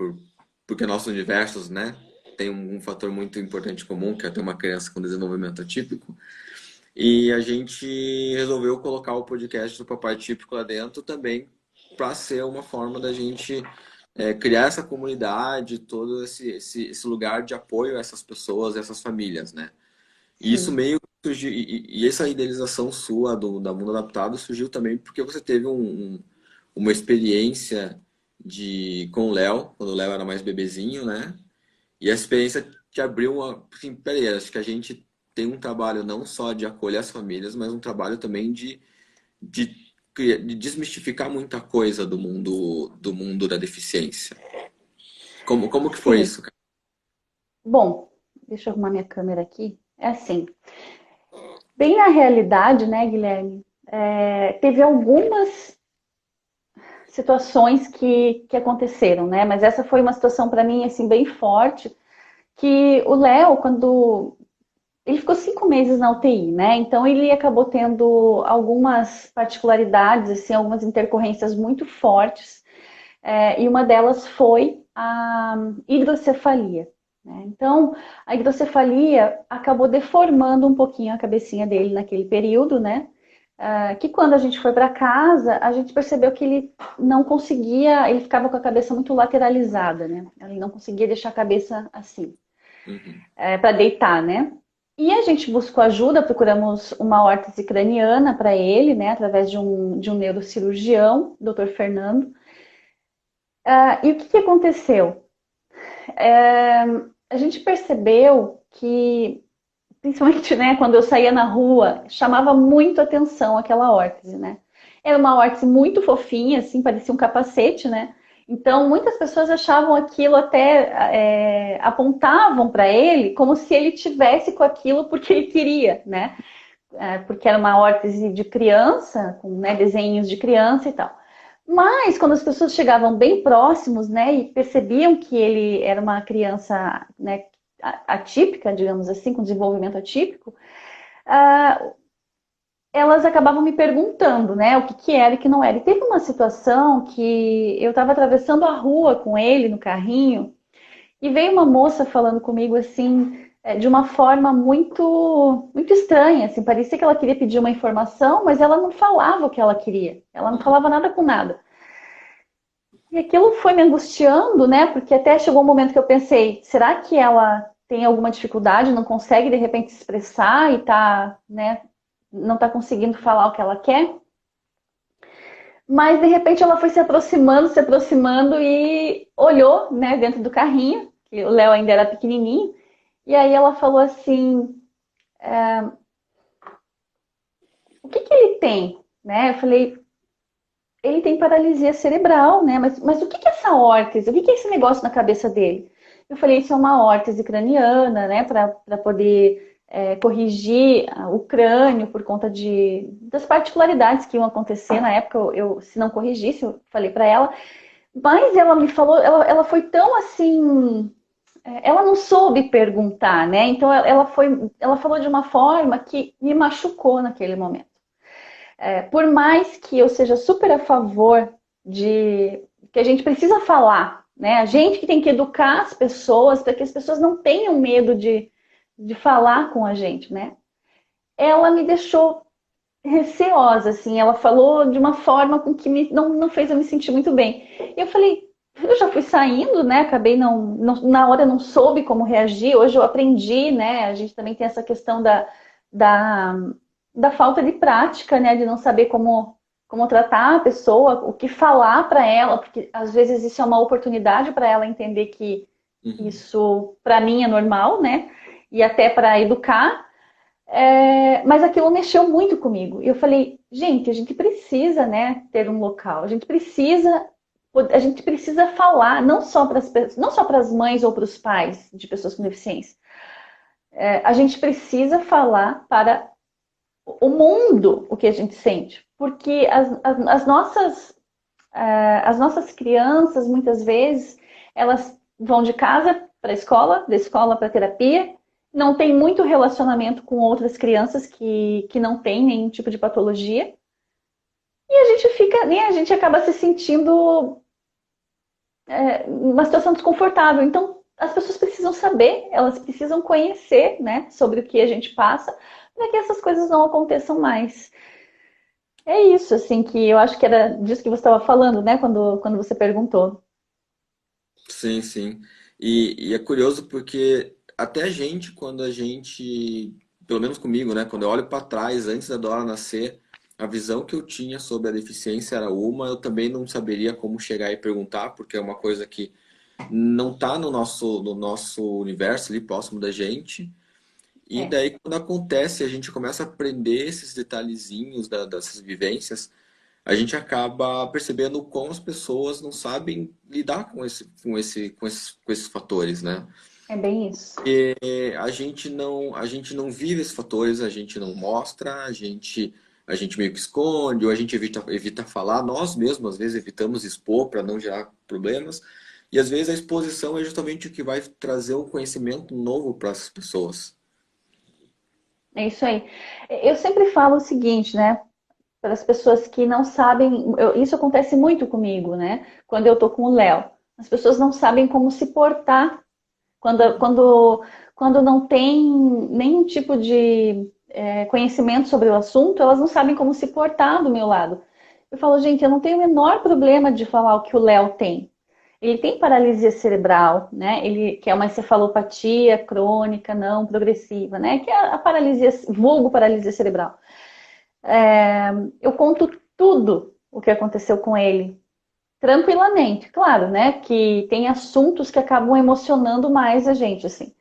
porque nossos universos, né, tem um fator muito importante comum, que é ter uma criança com desenvolvimento atípico. E a gente resolveu colocar o podcast do Papai Típico lá dentro também para ser uma forma da gente criar essa comunidade, todo esse lugar de apoio a essas pessoas, essas famílias, né? E isso Sim, meio que surgiu, e essa idealização sua da Mundo Adaptado surgiu também porque você teve uma experiência com o Léo, quando o Léo era mais bebezinho, né? E a experiência te abriu uma. Assim, peraí, acho que a gente tem um trabalho não só de acolher as famílias, mas um trabalho também de desmistificar muita coisa do mundo da deficiência. Como que foi sim. isso, cara? Bom, deixa eu arrumar minha câmera aqui. É assim, bem na realidade, né, Guilherme, teve algumas situações que aconteceram, né? Mas essa foi uma situação para mim, assim, bem forte, que o Léo, quando ele ficou 5 meses na UTI, né? Então ele acabou tendo algumas particularidades, assim, algumas intercorrências muito fortes, e uma delas foi a hidrocefalia, né? Então a hidrocefalia acabou deformando um pouquinho a cabecinha dele naquele período, né? Que quando a gente foi para casa, a gente percebeu que ele não conseguia, ele ficava com a cabeça muito lateralizada, né? Ele não conseguia deixar a cabeça assim, Uhum. para deitar, né? E a gente buscou ajuda, procuramos uma órtese craniana para ele, né, através de um neurocirurgião, Dr. Fernando. E o que aconteceu? A gente percebeu que, principalmente, né, quando eu saía na rua, chamava muito atenção aquela órtese, né? Era uma órtese muito fofinha, assim, parecia um capacete, né? Então, muitas pessoas achavam aquilo até, apontavam para ele como se ele tivesse com aquilo porque ele queria, né? Porque era uma órtese de criança, com, né, desenhos de criança e tal. Mas quando as pessoas chegavam bem próximos, né, e percebiam que ele era uma criança, né, atípica, digamos assim, com desenvolvimento atípico, uh, elas acabavam me perguntando, né, o que era e o que não era. E teve uma situação que eu estava atravessando a rua com ele no carrinho e veio uma moça falando comigo assim, de uma forma muito estranha, assim, parecia que ela queria pedir uma informação, mas ela não falava o que ela queria. Ela não falava nada com nada. E aquilo foi me angustiando, né? Porque até chegou um momento que eu pensei, será que ela tem alguma dificuldade, não consegue de repente se expressar e tá, né, não tá conseguindo falar o que ela quer? Mas de repente ela foi se aproximando e olhou, né, dentro do carrinho, que o Léo ainda era pequenininho, e aí ela falou assim, o que ele tem? Né? Eu falei, ele tem paralisia cerebral, né? Mas o que é essa órtese? O que é esse negócio na cabeça dele? Eu falei, isso é uma órtese craniana, né? Para poder corrigir o crânio por conta das particularidades que iam acontecer na época. Se não corrigisse, eu falei para ela. Mas ela me falou, ela foi tão assim, ela não soube perguntar, né? Então ela falou de uma forma que me machucou naquele momento. Por mais que eu seja super a favor de que a gente precisa falar, né? A gente que tem que educar as pessoas para que as pessoas não tenham medo de falar com a gente, né? Ela me deixou receosa, assim. Ela falou de uma forma com que não fez eu me sentir muito bem. E eu falei, eu já fui saindo, né? Acabei na hora não soube como reagir. Hoje eu aprendi, né? A gente também tem essa questão da, da falta de prática, né? De não saber como tratar a pessoa, o que falar para ela, porque às vezes isso é uma oportunidade para ela entender que isso para mim é normal, né? E até para educar. Mas aquilo mexeu muito comigo. E eu falei, gente, a gente precisa, né, ter um local. A gente precisa falar, não só para as mães ou para os pais de pessoas com deficiência. A gente precisa falar para o mundo o que a gente sente. Porque as nossas crianças, muitas vezes, elas vão de casa para a escola, da escola para a terapia, não tem muito relacionamento com outras crianças que não têm nenhum tipo de patologia. E a gente fica, né, a gente acaba se sentindo uma situação desconfortável. Então, as pessoas precisam saber, elas precisam conhecer, né, sobre o que a gente passa, para que essas coisas não aconteçam mais. É isso, assim, que eu acho que era disso que você estava falando, né, quando você perguntou. Sim, sim. E é curioso porque até a gente, quando a gente, pelo menos comigo, né, quando eu olho para trás, antes da Dora nascer, a visão que eu tinha sobre a deficiência era uma, eu também não saberia como chegar e perguntar, porque é uma coisa que não está no nosso universo ali próximo da gente. E É, daí, quando acontece, a gente começa a aprender esses detalhezinhos dessas vivências, a gente acaba percebendo como as pessoas não sabem lidar com esses fatores, né? é bem isso. A gente não vive esses fatores, a gente não mostra, a gente a gente meio que esconde, ou a gente evita falar, nós mesmos às vezes evitamos expor para não gerar problemas, e às vezes a exposição é justamente o que vai trazer um conhecimento novo para as pessoas. É isso aí. Eu sempre falo o seguinte, né? Para as pessoas que não sabem, isso acontece muito comigo, né? Quando eu tô com o Léo. As pessoas não sabem como se portar quando não tem nenhum tipo de conhecimento sobre o assunto, elas não sabem como se portar do meu lado. Eu falo, gente, eu não tenho o menor problema de falar o que o Léo tem. Ele tem paralisia cerebral, né? Ele que é uma encefalopatia crônica não progressiva, né? Que é a paralisia, vulgo paralisia cerebral. Eu conto tudo o que aconteceu com ele, tranquilamente, claro, né? Que tem assuntos que acabam emocionando mais a gente, assim.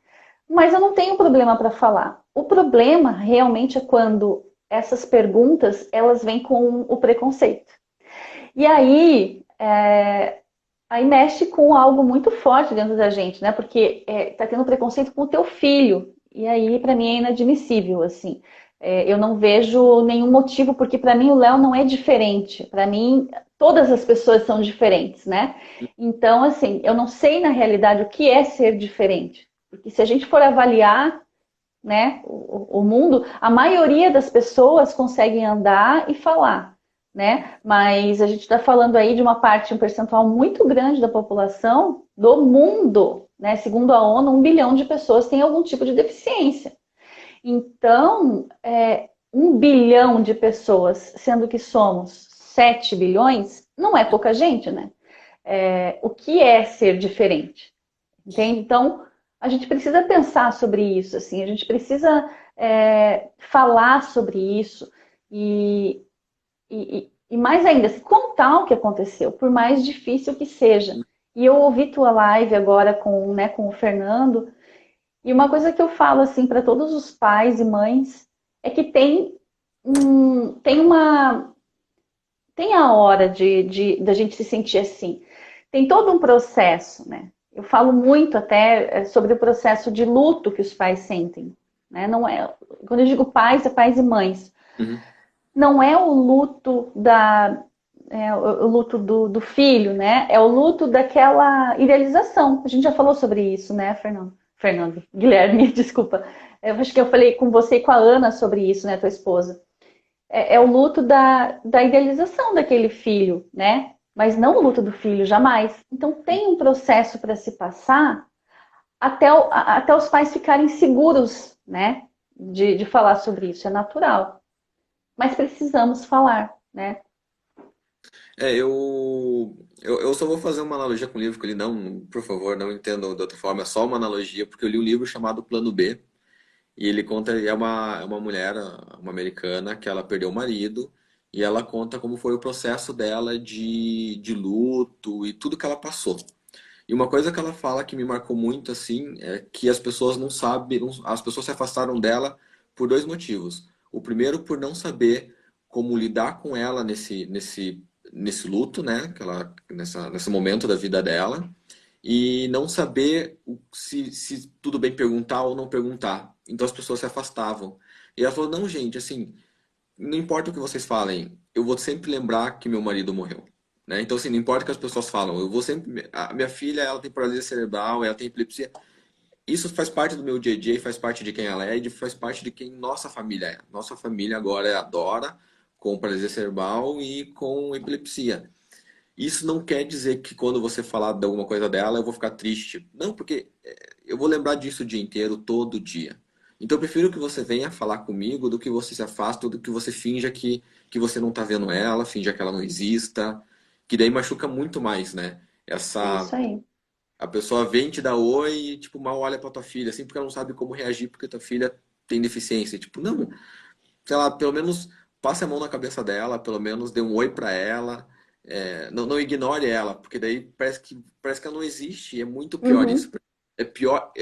Mas eu não tenho problema para falar. O problema realmente é quando essas perguntas elas vêm com o preconceito. E aí mexe com algo muito forte dentro da gente, né? Porque tá tendo preconceito com o teu filho. E aí, para mim, é inadmissível, assim. Eu não vejo nenhum motivo, porque para mim o Léo não é diferente. Para mim, todas as pessoas são diferentes, né? Então, assim, eu não sei na realidade o que é ser diferente. Porque se a gente for avaliar, né, o mundo, a maioria das pessoas conseguem andar e falar, né? Mas a gente está falando aí de uma parte, um percentual muito grande da população do mundo, né? Segundo a ONU, 1 bilhão de pessoas têm algum tipo de deficiência. Então, 1 bilhão de pessoas, sendo que somos 7 bilhões, não é pouca gente, né? O que é ser diferente? Entende? Então, a gente precisa pensar sobre isso, assim, a gente precisa falar sobre isso e mais ainda, assim, contar o que aconteceu, por mais difícil que seja. E eu ouvi tua live agora com o Fernando, e uma coisa que eu falo assim para todos os pais e mães é que tem a hora da gente se sentir assim. Tem todo um processo, né? Eu falo muito até sobre o processo de luto que os pais sentem, né? Não é, quando eu digo pais, é pais e mães. Uhum. Não é o luto o luto do filho, né? É o luto daquela idealização. A gente já falou sobre isso, né, Fernando? Fernando, Guilherme, desculpa. Eu acho que eu falei com você e com a Ana sobre isso, né, tua esposa. É o luto da idealização daquele filho, né? Mas não o luto do filho, jamais. Então tem um processo para se passar até os pais ficarem seguros, né? De falar sobre isso. É natural. Mas precisamos falar, né? Eu só vou fazer uma analogia com o livro que eu li, não, por favor, não entendam de outra forma, é só uma analogia, porque eu li um livro chamado Plano B, e ele conta, é uma mulher, uma americana, que ela perdeu o marido, e ela conta como foi o processo dela de luto e tudo que ela passou. E uma coisa que ela fala que me marcou muito, assim, é que as pessoas não sabem, as pessoas se afastaram dela por dois motivos. O primeiro, por não saber como lidar com ela nesse luto, né? Nesse momento da vida dela. E não saber se tudo bem perguntar ou não perguntar. Então as pessoas se afastavam. E ela falou, não, gente, assim, não importa o que vocês falem, eu vou sempre lembrar que meu marido morreu. Né? Então, assim, não importa o que as pessoas falam, eu vou sempre. A minha filha, ela tem paralisia cerebral, ela tem epilepsia. Isso faz parte do meu dia a dia, faz parte de quem ela é e faz parte de quem nossa família é. Nossa família agora é a Dora, com paralisia cerebral e com epilepsia. Isso não quer dizer que quando você falar de alguma coisa dela, eu vou ficar triste. Não, porque eu vou lembrar disso o dia inteiro, todo dia. Então eu prefiro que você venha falar comigo do que você se afasta, ou do que você finja que você não tá vendo ela, finja que ela não exista, que daí machuca muito mais, né? É Essa isso aí. a pessoa vem te dar oi e tipo mal olha pra tua filha, assim, porque ela não sabe como reagir porque tua filha tem deficiência. Tipo, não, sei lá, pelo menos passe a mão na cabeça dela, pelo menos dê um oi pra ela, não ignore ela, porque daí parece que ela não existe, e é muito pior isso. Uhum. É pior,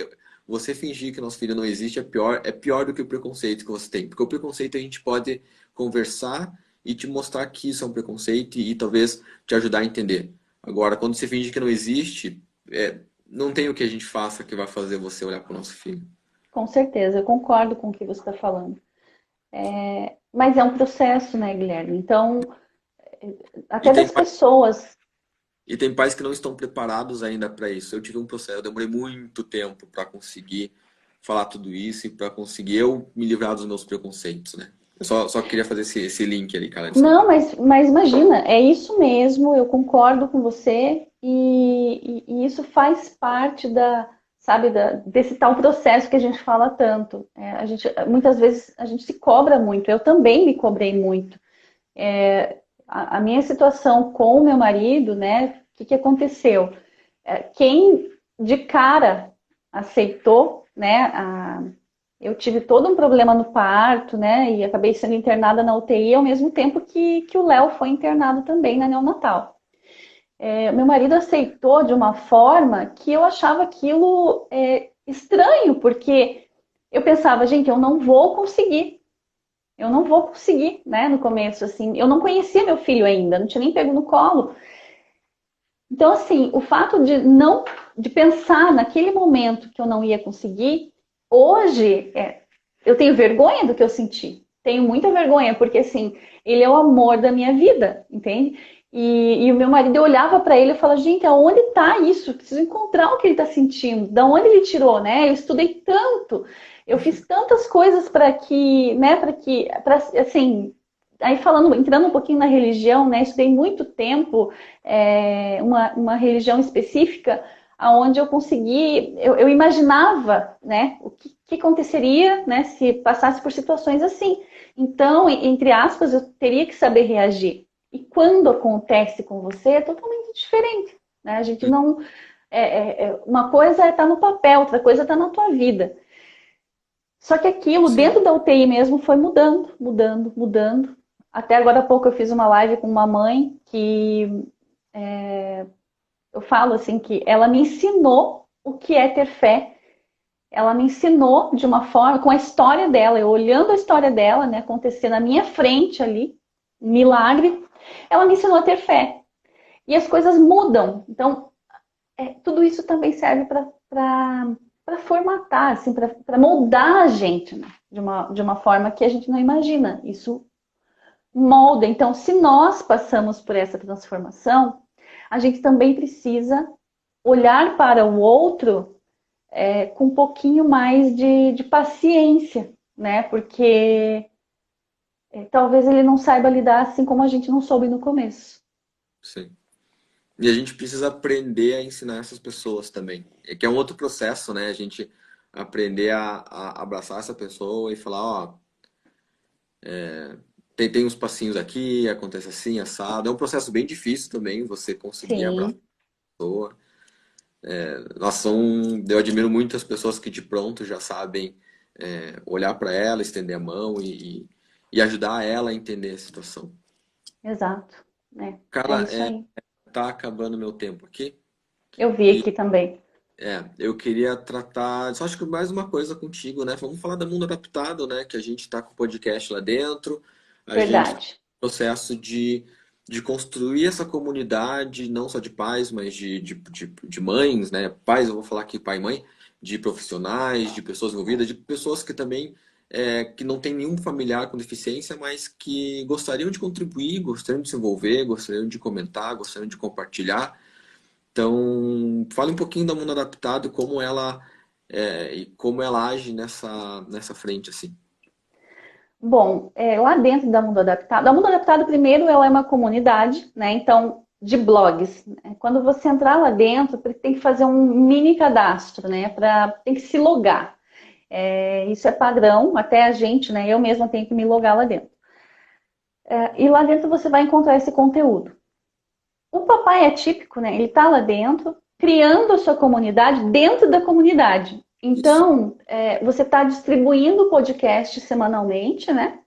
você fingir que nosso filho não existe é pior do que o preconceito que você tem, porque o preconceito a gente pode conversar e te mostrar que isso é um preconceito e talvez te ajudar a entender. Agora, quando você finge que não existe, não tem o que a gente faça que vai fazer você olhar pro nosso filho. Com certeza, eu concordo com o que você está falando. Mas é um processo, né, Guilherme? Então, E até tem das pessoas. E tem pais que não estão preparados ainda para isso. Eu tive um processo, eu demorei muito tempo para conseguir falar tudo isso e para conseguir eu me livrar dos meus preconceitos, né? Eu só queria fazer esse link ali, cara. Não, mas imagina, é isso mesmo, eu concordo com você, e isso faz parte sabe, desse tal processo que a gente fala tanto. Muitas vezes a gente se cobra muito, eu também me cobrei muito. A minha situação com o meu marido, né, o que aconteceu? Quem de cara aceitou, né, eu tive todo um problema no parto, né? E acabei sendo internada na UTI ao mesmo tempo que o Léo foi internado também na neonatal. Meu marido aceitou de uma forma que eu achava aquilo estranho, porque eu pensava, gente, eu não vou conseguir. Eu não vou conseguir, né? No começo, assim, eu não conhecia meu filho ainda, não tinha nem pego no colo. Então, assim, o fato de pensar naquele momento que eu não ia conseguir, hoje eu tenho vergonha do que eu senti. Tenho muita vergonha, porque assim, ele é o amor da minha vida, entende? E o meu marido, eu olhava para ele e falava, gente, aonde está isso? Eu preciso encontrar o que ele está sentindo, da onde ele tirou, né? Eu estudei tanto, eu fiz tantas coisas para que, né, assim, aí falando, entrando um pouquinho na religião, né? Estudei muito tempo uma religião específica, aonde eu consegui, eu imaginava, né, o que aconteceria, né, se passasse por situações assim. Então, entre aspas, eu teria que saber reagir. E quando acontece com você, é totalmente diferente, né? A gente não, uma coisa é estar no papel, outra coisa é estar na tua vida. Só que aquilo Sim. dentro da UTI mesmo foi mudando, mudando, mudando. Até agora há pouco eu fiz uma live com uma mãe que eu falo assim que ela me ensinou o que é ter fé. Ela me ensinou de uma forma, com a história dela, eu olhando a história dela, né, acontecer na minha frente ali, um milagre, ela me ensinou a ter fé. E as coisas mudam. Então, tudo isso também serve para formatar, assim, para moldar a gente, né, de uma forma que a gente não imagina. Isso molda. Então, se nós passamos por essa transformação, a gente também precisa olhar para o outro com um pouquinho mais de paciência, né? Porque talvez ele não saiba lidar assim como a gente não soube no começo. Sim. E a gente precisa aprender a ensinar essas pessoas também. É que é um outro processo, né? A gente aprender a abraçar essa pessoa e falar, ó, tem uns passinhos aqui, acontece assim, assado. É um processo bem difícil também, você conseguir abraçar Sim, a pessoa. Eu admiro muito as pessoas que de pronto já sabem olhar para ela, estender a mão e ajudar ela a entender a situação. exato. É Carla, isso aí. tá acabando meu tempo aqui. Eu vi aqui também. Eu queria tratar, só acho que mais uma coisa contigo, né? Vamos falar do mundo adaptado, né? Que a gente está com o podcast lá dentro, a gente está Verdade. no processo de construir essa comunidade, não só de pais, mas de mães, né? Pais, eu vou falar aqui pai e mãe, de profissionais, de pessoas envolvidas, de pessoas que também que não tem nenhum familiar com deficiência, mas que gostariam de contribuir, gostariam de se envolver, gostariam de comentar, gostariam de compartilhar. Então, fale um pouquinho da Mundo Adaptado, e como ela age nessa frente, assim. Bom, lá dentro da Mundo Adaptado, a Mundo Adaptado, primeiro, ela é uma comunidade, né? Então, de blogs. Quando você entrar lá dentro, tem que fazer um mini cadastro, né? Tem que se logar. Isso é padrão, até a gente, né? Eu mesma tenho que me logar lá dentro. E lá dentro você vai encontrar esse conteúdo. O papai é típico, né? Ele está lá dentro, criando a sua comunidade dentro da comunidade. Isso. Então, você está distribuindo o podcast semanalmente, né?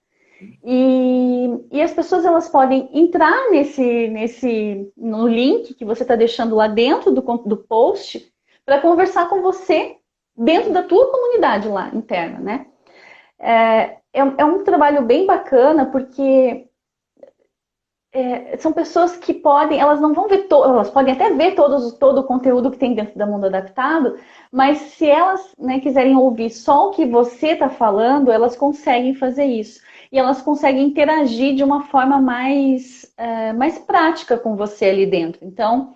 E as pessoas elas podem entrar no link que você está deixando lá dentro do post para conversar com você dentro da tua comunidade lá interna, né? É um trabalho bem bacana porque são pessoas que elas não vão ver, elas podem até ver todo o conteúdo que tem dentro da Mundo Adaptado, mas se elas, né, quiserem ouvir só o que você está falando, elas conseguem fazer isso. e elas conseguem interagir de uma forma mais prática com você ali dentro. Então,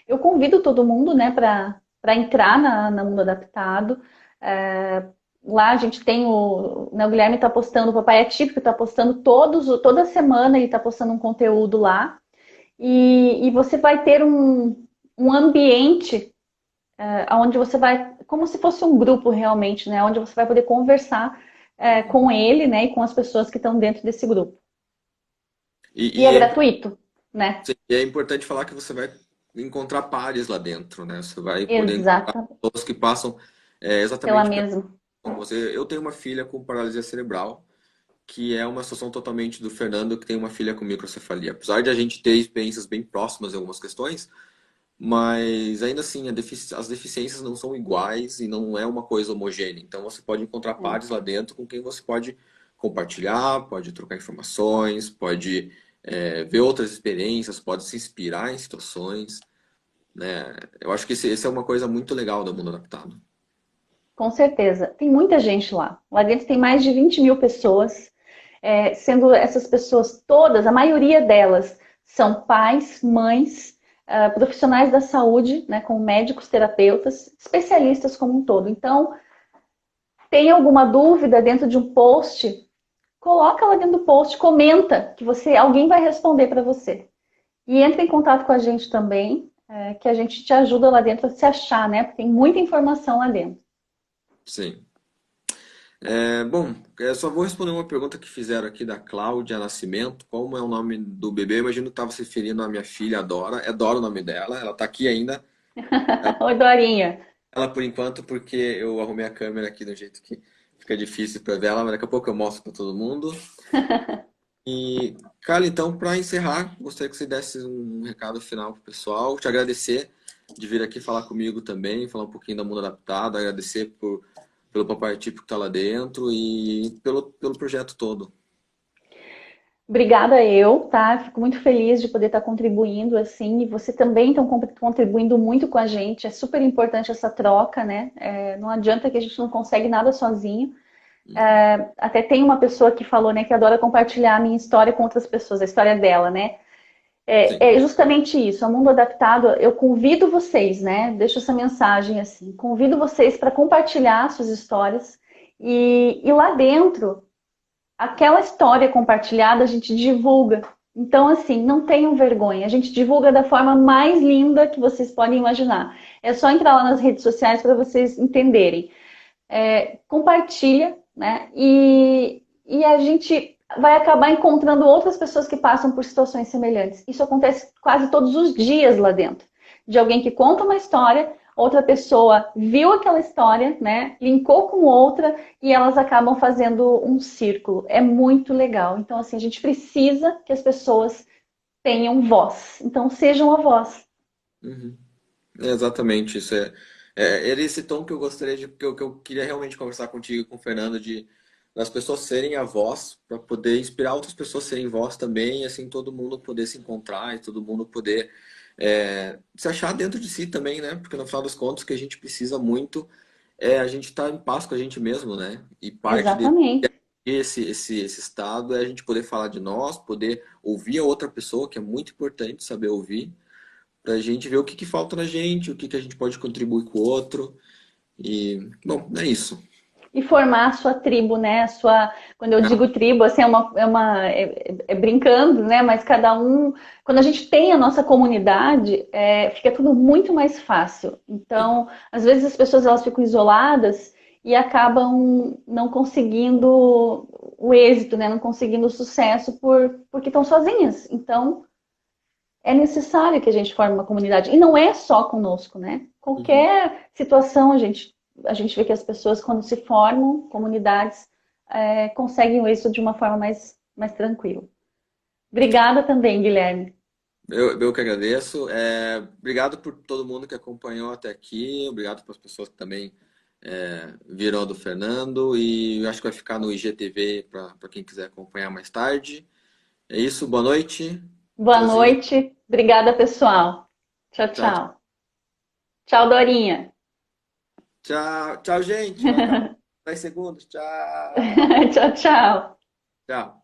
eu convido todo mundo, né, para entrar na Mundo Adaptado. Lá a gente tem né, o Guilherme está postando, o Papai Atípico está postando toda semana, ele está postando um conteúdo lá. E você vai ter um ambiente onde você vai, como se fosse um grupo realmente, né, onde você vai poder conversar com ele, né, e com as pessoas que estão dentro desse grupo. E é gratuito, né? É importante falar que você vai encontrar pares lá dentro, né? Você vai poder encontrar Exatamente. pessoas que passam Pela exatamente mesma. como você. Eu tenho uma filha com paralisia cerebral, que é uma situação totalmente do Fernando, que tem uma filha com microcefalia. Apesar de a gente ter experiências bem próximas em algumas questões, mas ainda assim as deficiências não são iguais e não é uma coisa homogênea. Então você pode encontrar pares lá dentro com quem você pode compartilhar, pode trocar informações, pode ver outras experiências, pode se inspirar em situações, né? Eu acho que esse é uma coisa muito legal do Mundo Adaptado. Com certeza. Tem muita gente lá. Lá dentro tem mais de 20 mil pessoas, sendo essas pessoas todas, a maioria delas são pais, mães, profissionais da saúde, né, como médicos, terapeutas, especialistas como um todo. Então, tem alguma dúvida dentro de um post, coloca lá dentro do post, comenta que alguém vai responder para você. E entre em contato com a gente também, que a gente te ajuda lá dentro a se achar, né? Porque tem muita informação lá dentro. Sim. Bom, eu só vou responder uma pergunta que fizeram aqui da Cláudia Nascimento. Como é o nome do bebê? Eu imagino que estava se referindo à minha filha, a Dora. É Dora o nome dela. Ela está aqui ainda. Oi, Dorinha. Ela por enquanto, porque eu arrumei a câmera aqui do jeito que fica difícil para ver ela, mas daqui a pouco eu mostro para todo mundo. E, Carla, então, para encerrar, gostaria que você desse um recado final pro pessoal. Te agradecer de vir aqui falar comigo também, falar um pouquinho da Mundo Adaptado, agradecer pelo Papai Típico que está lá dentro e pelo projeto todo. Obrigada eu, tá? Fico muito feliz de poder estar contribuindo assim, e você também está contribuindo muito com a gente. É super importante essa troca, né? Não adianta que a gente não consegue nada sozinho. Até tem uma pessoa que falou, né, que adora compartilhar a minha história com outras pessoas, a história dela, né? Sim. É justamente isso, o Mundo Adaptado, eu convido vocês, né? Deixo essa mensagem assim, convido vocês para compartilhar suas histórias e lá dentro aquela história compartilhada a gente divulga. Então, assim, não tenham vergonha. A gente divulga da forma mais linda que vocês podem imaginar. É só entrar lá nas redes sociais para vocês entenderem. Compartilha, né? E a gente vai acabar encontrando outras pessoas que passam por situações semelhantes. Isso acontece quase todos os dias lá dentro. De alguém que conta uma história, outra pessoa viu aquela história, né? Linkou com outra e elas acabam fazendo um círculo. É muito legal. Então, assim, a gente precisa que as pessoas tenham voz. Então, sejam a voz. Uhum. Exatamente, isso era esse tom que eu gostaria que eu queria realmente conversar contigo e com o Fernando, de das pessoas serem a voz, para poder inspirar outras pessoas a serem voz também, e assim todo mundo poder se encontrar e todo mundo poder se achar dentro de si também, né? Porque no final dos contos o que a gente precisa muito é a gente estar em paz com a gente mesmo, né? E parte Exatamente. esse estado é a gente poder falar de nós, poder ouvir a outra pessoa, que é muito importante saber ouvir, pra gente ver o que que falta na gente, o que que a gente pode contribuir com o outro. E, bom, é isso. E formar a sua tribo, né? Quando eu digo tribo, assim, é brincando, né? Mas cada um, quando a gente tem a nossa comunidade, fica tudo muito mais fácil. Então, às vezes as pessoas elas ficam isoladas e acabam não conseguindo o êxito, né? Não conseguindo o sucesso porque estão sozinhas. Então, é necessário que a gente forme uma comunidade. E não é só conosco, né? Uhum. Qualquer situação a gente vê que as pessoas, quando se formam, comunidades, conseguem isso de uma forma mais tranquila. Obrigada também, Guilherme. Eu que agradeço. Obrigado por todo mundo que acompanhou até aqui. Obrigado para as pessoas que também viram a do Fernando. E eu acho que vai ficar no IGTV para quem quiser acompanhar mais tarde. É isso, boa noite. Boa Tchauzinho. noite. Obrigada, pessoal. Tchau, Tchau, tchau. Tchau, Dorinha. tchau, tchau, gente. Falta 10 segundos. Tchau. Tchau, tchau. Tchau.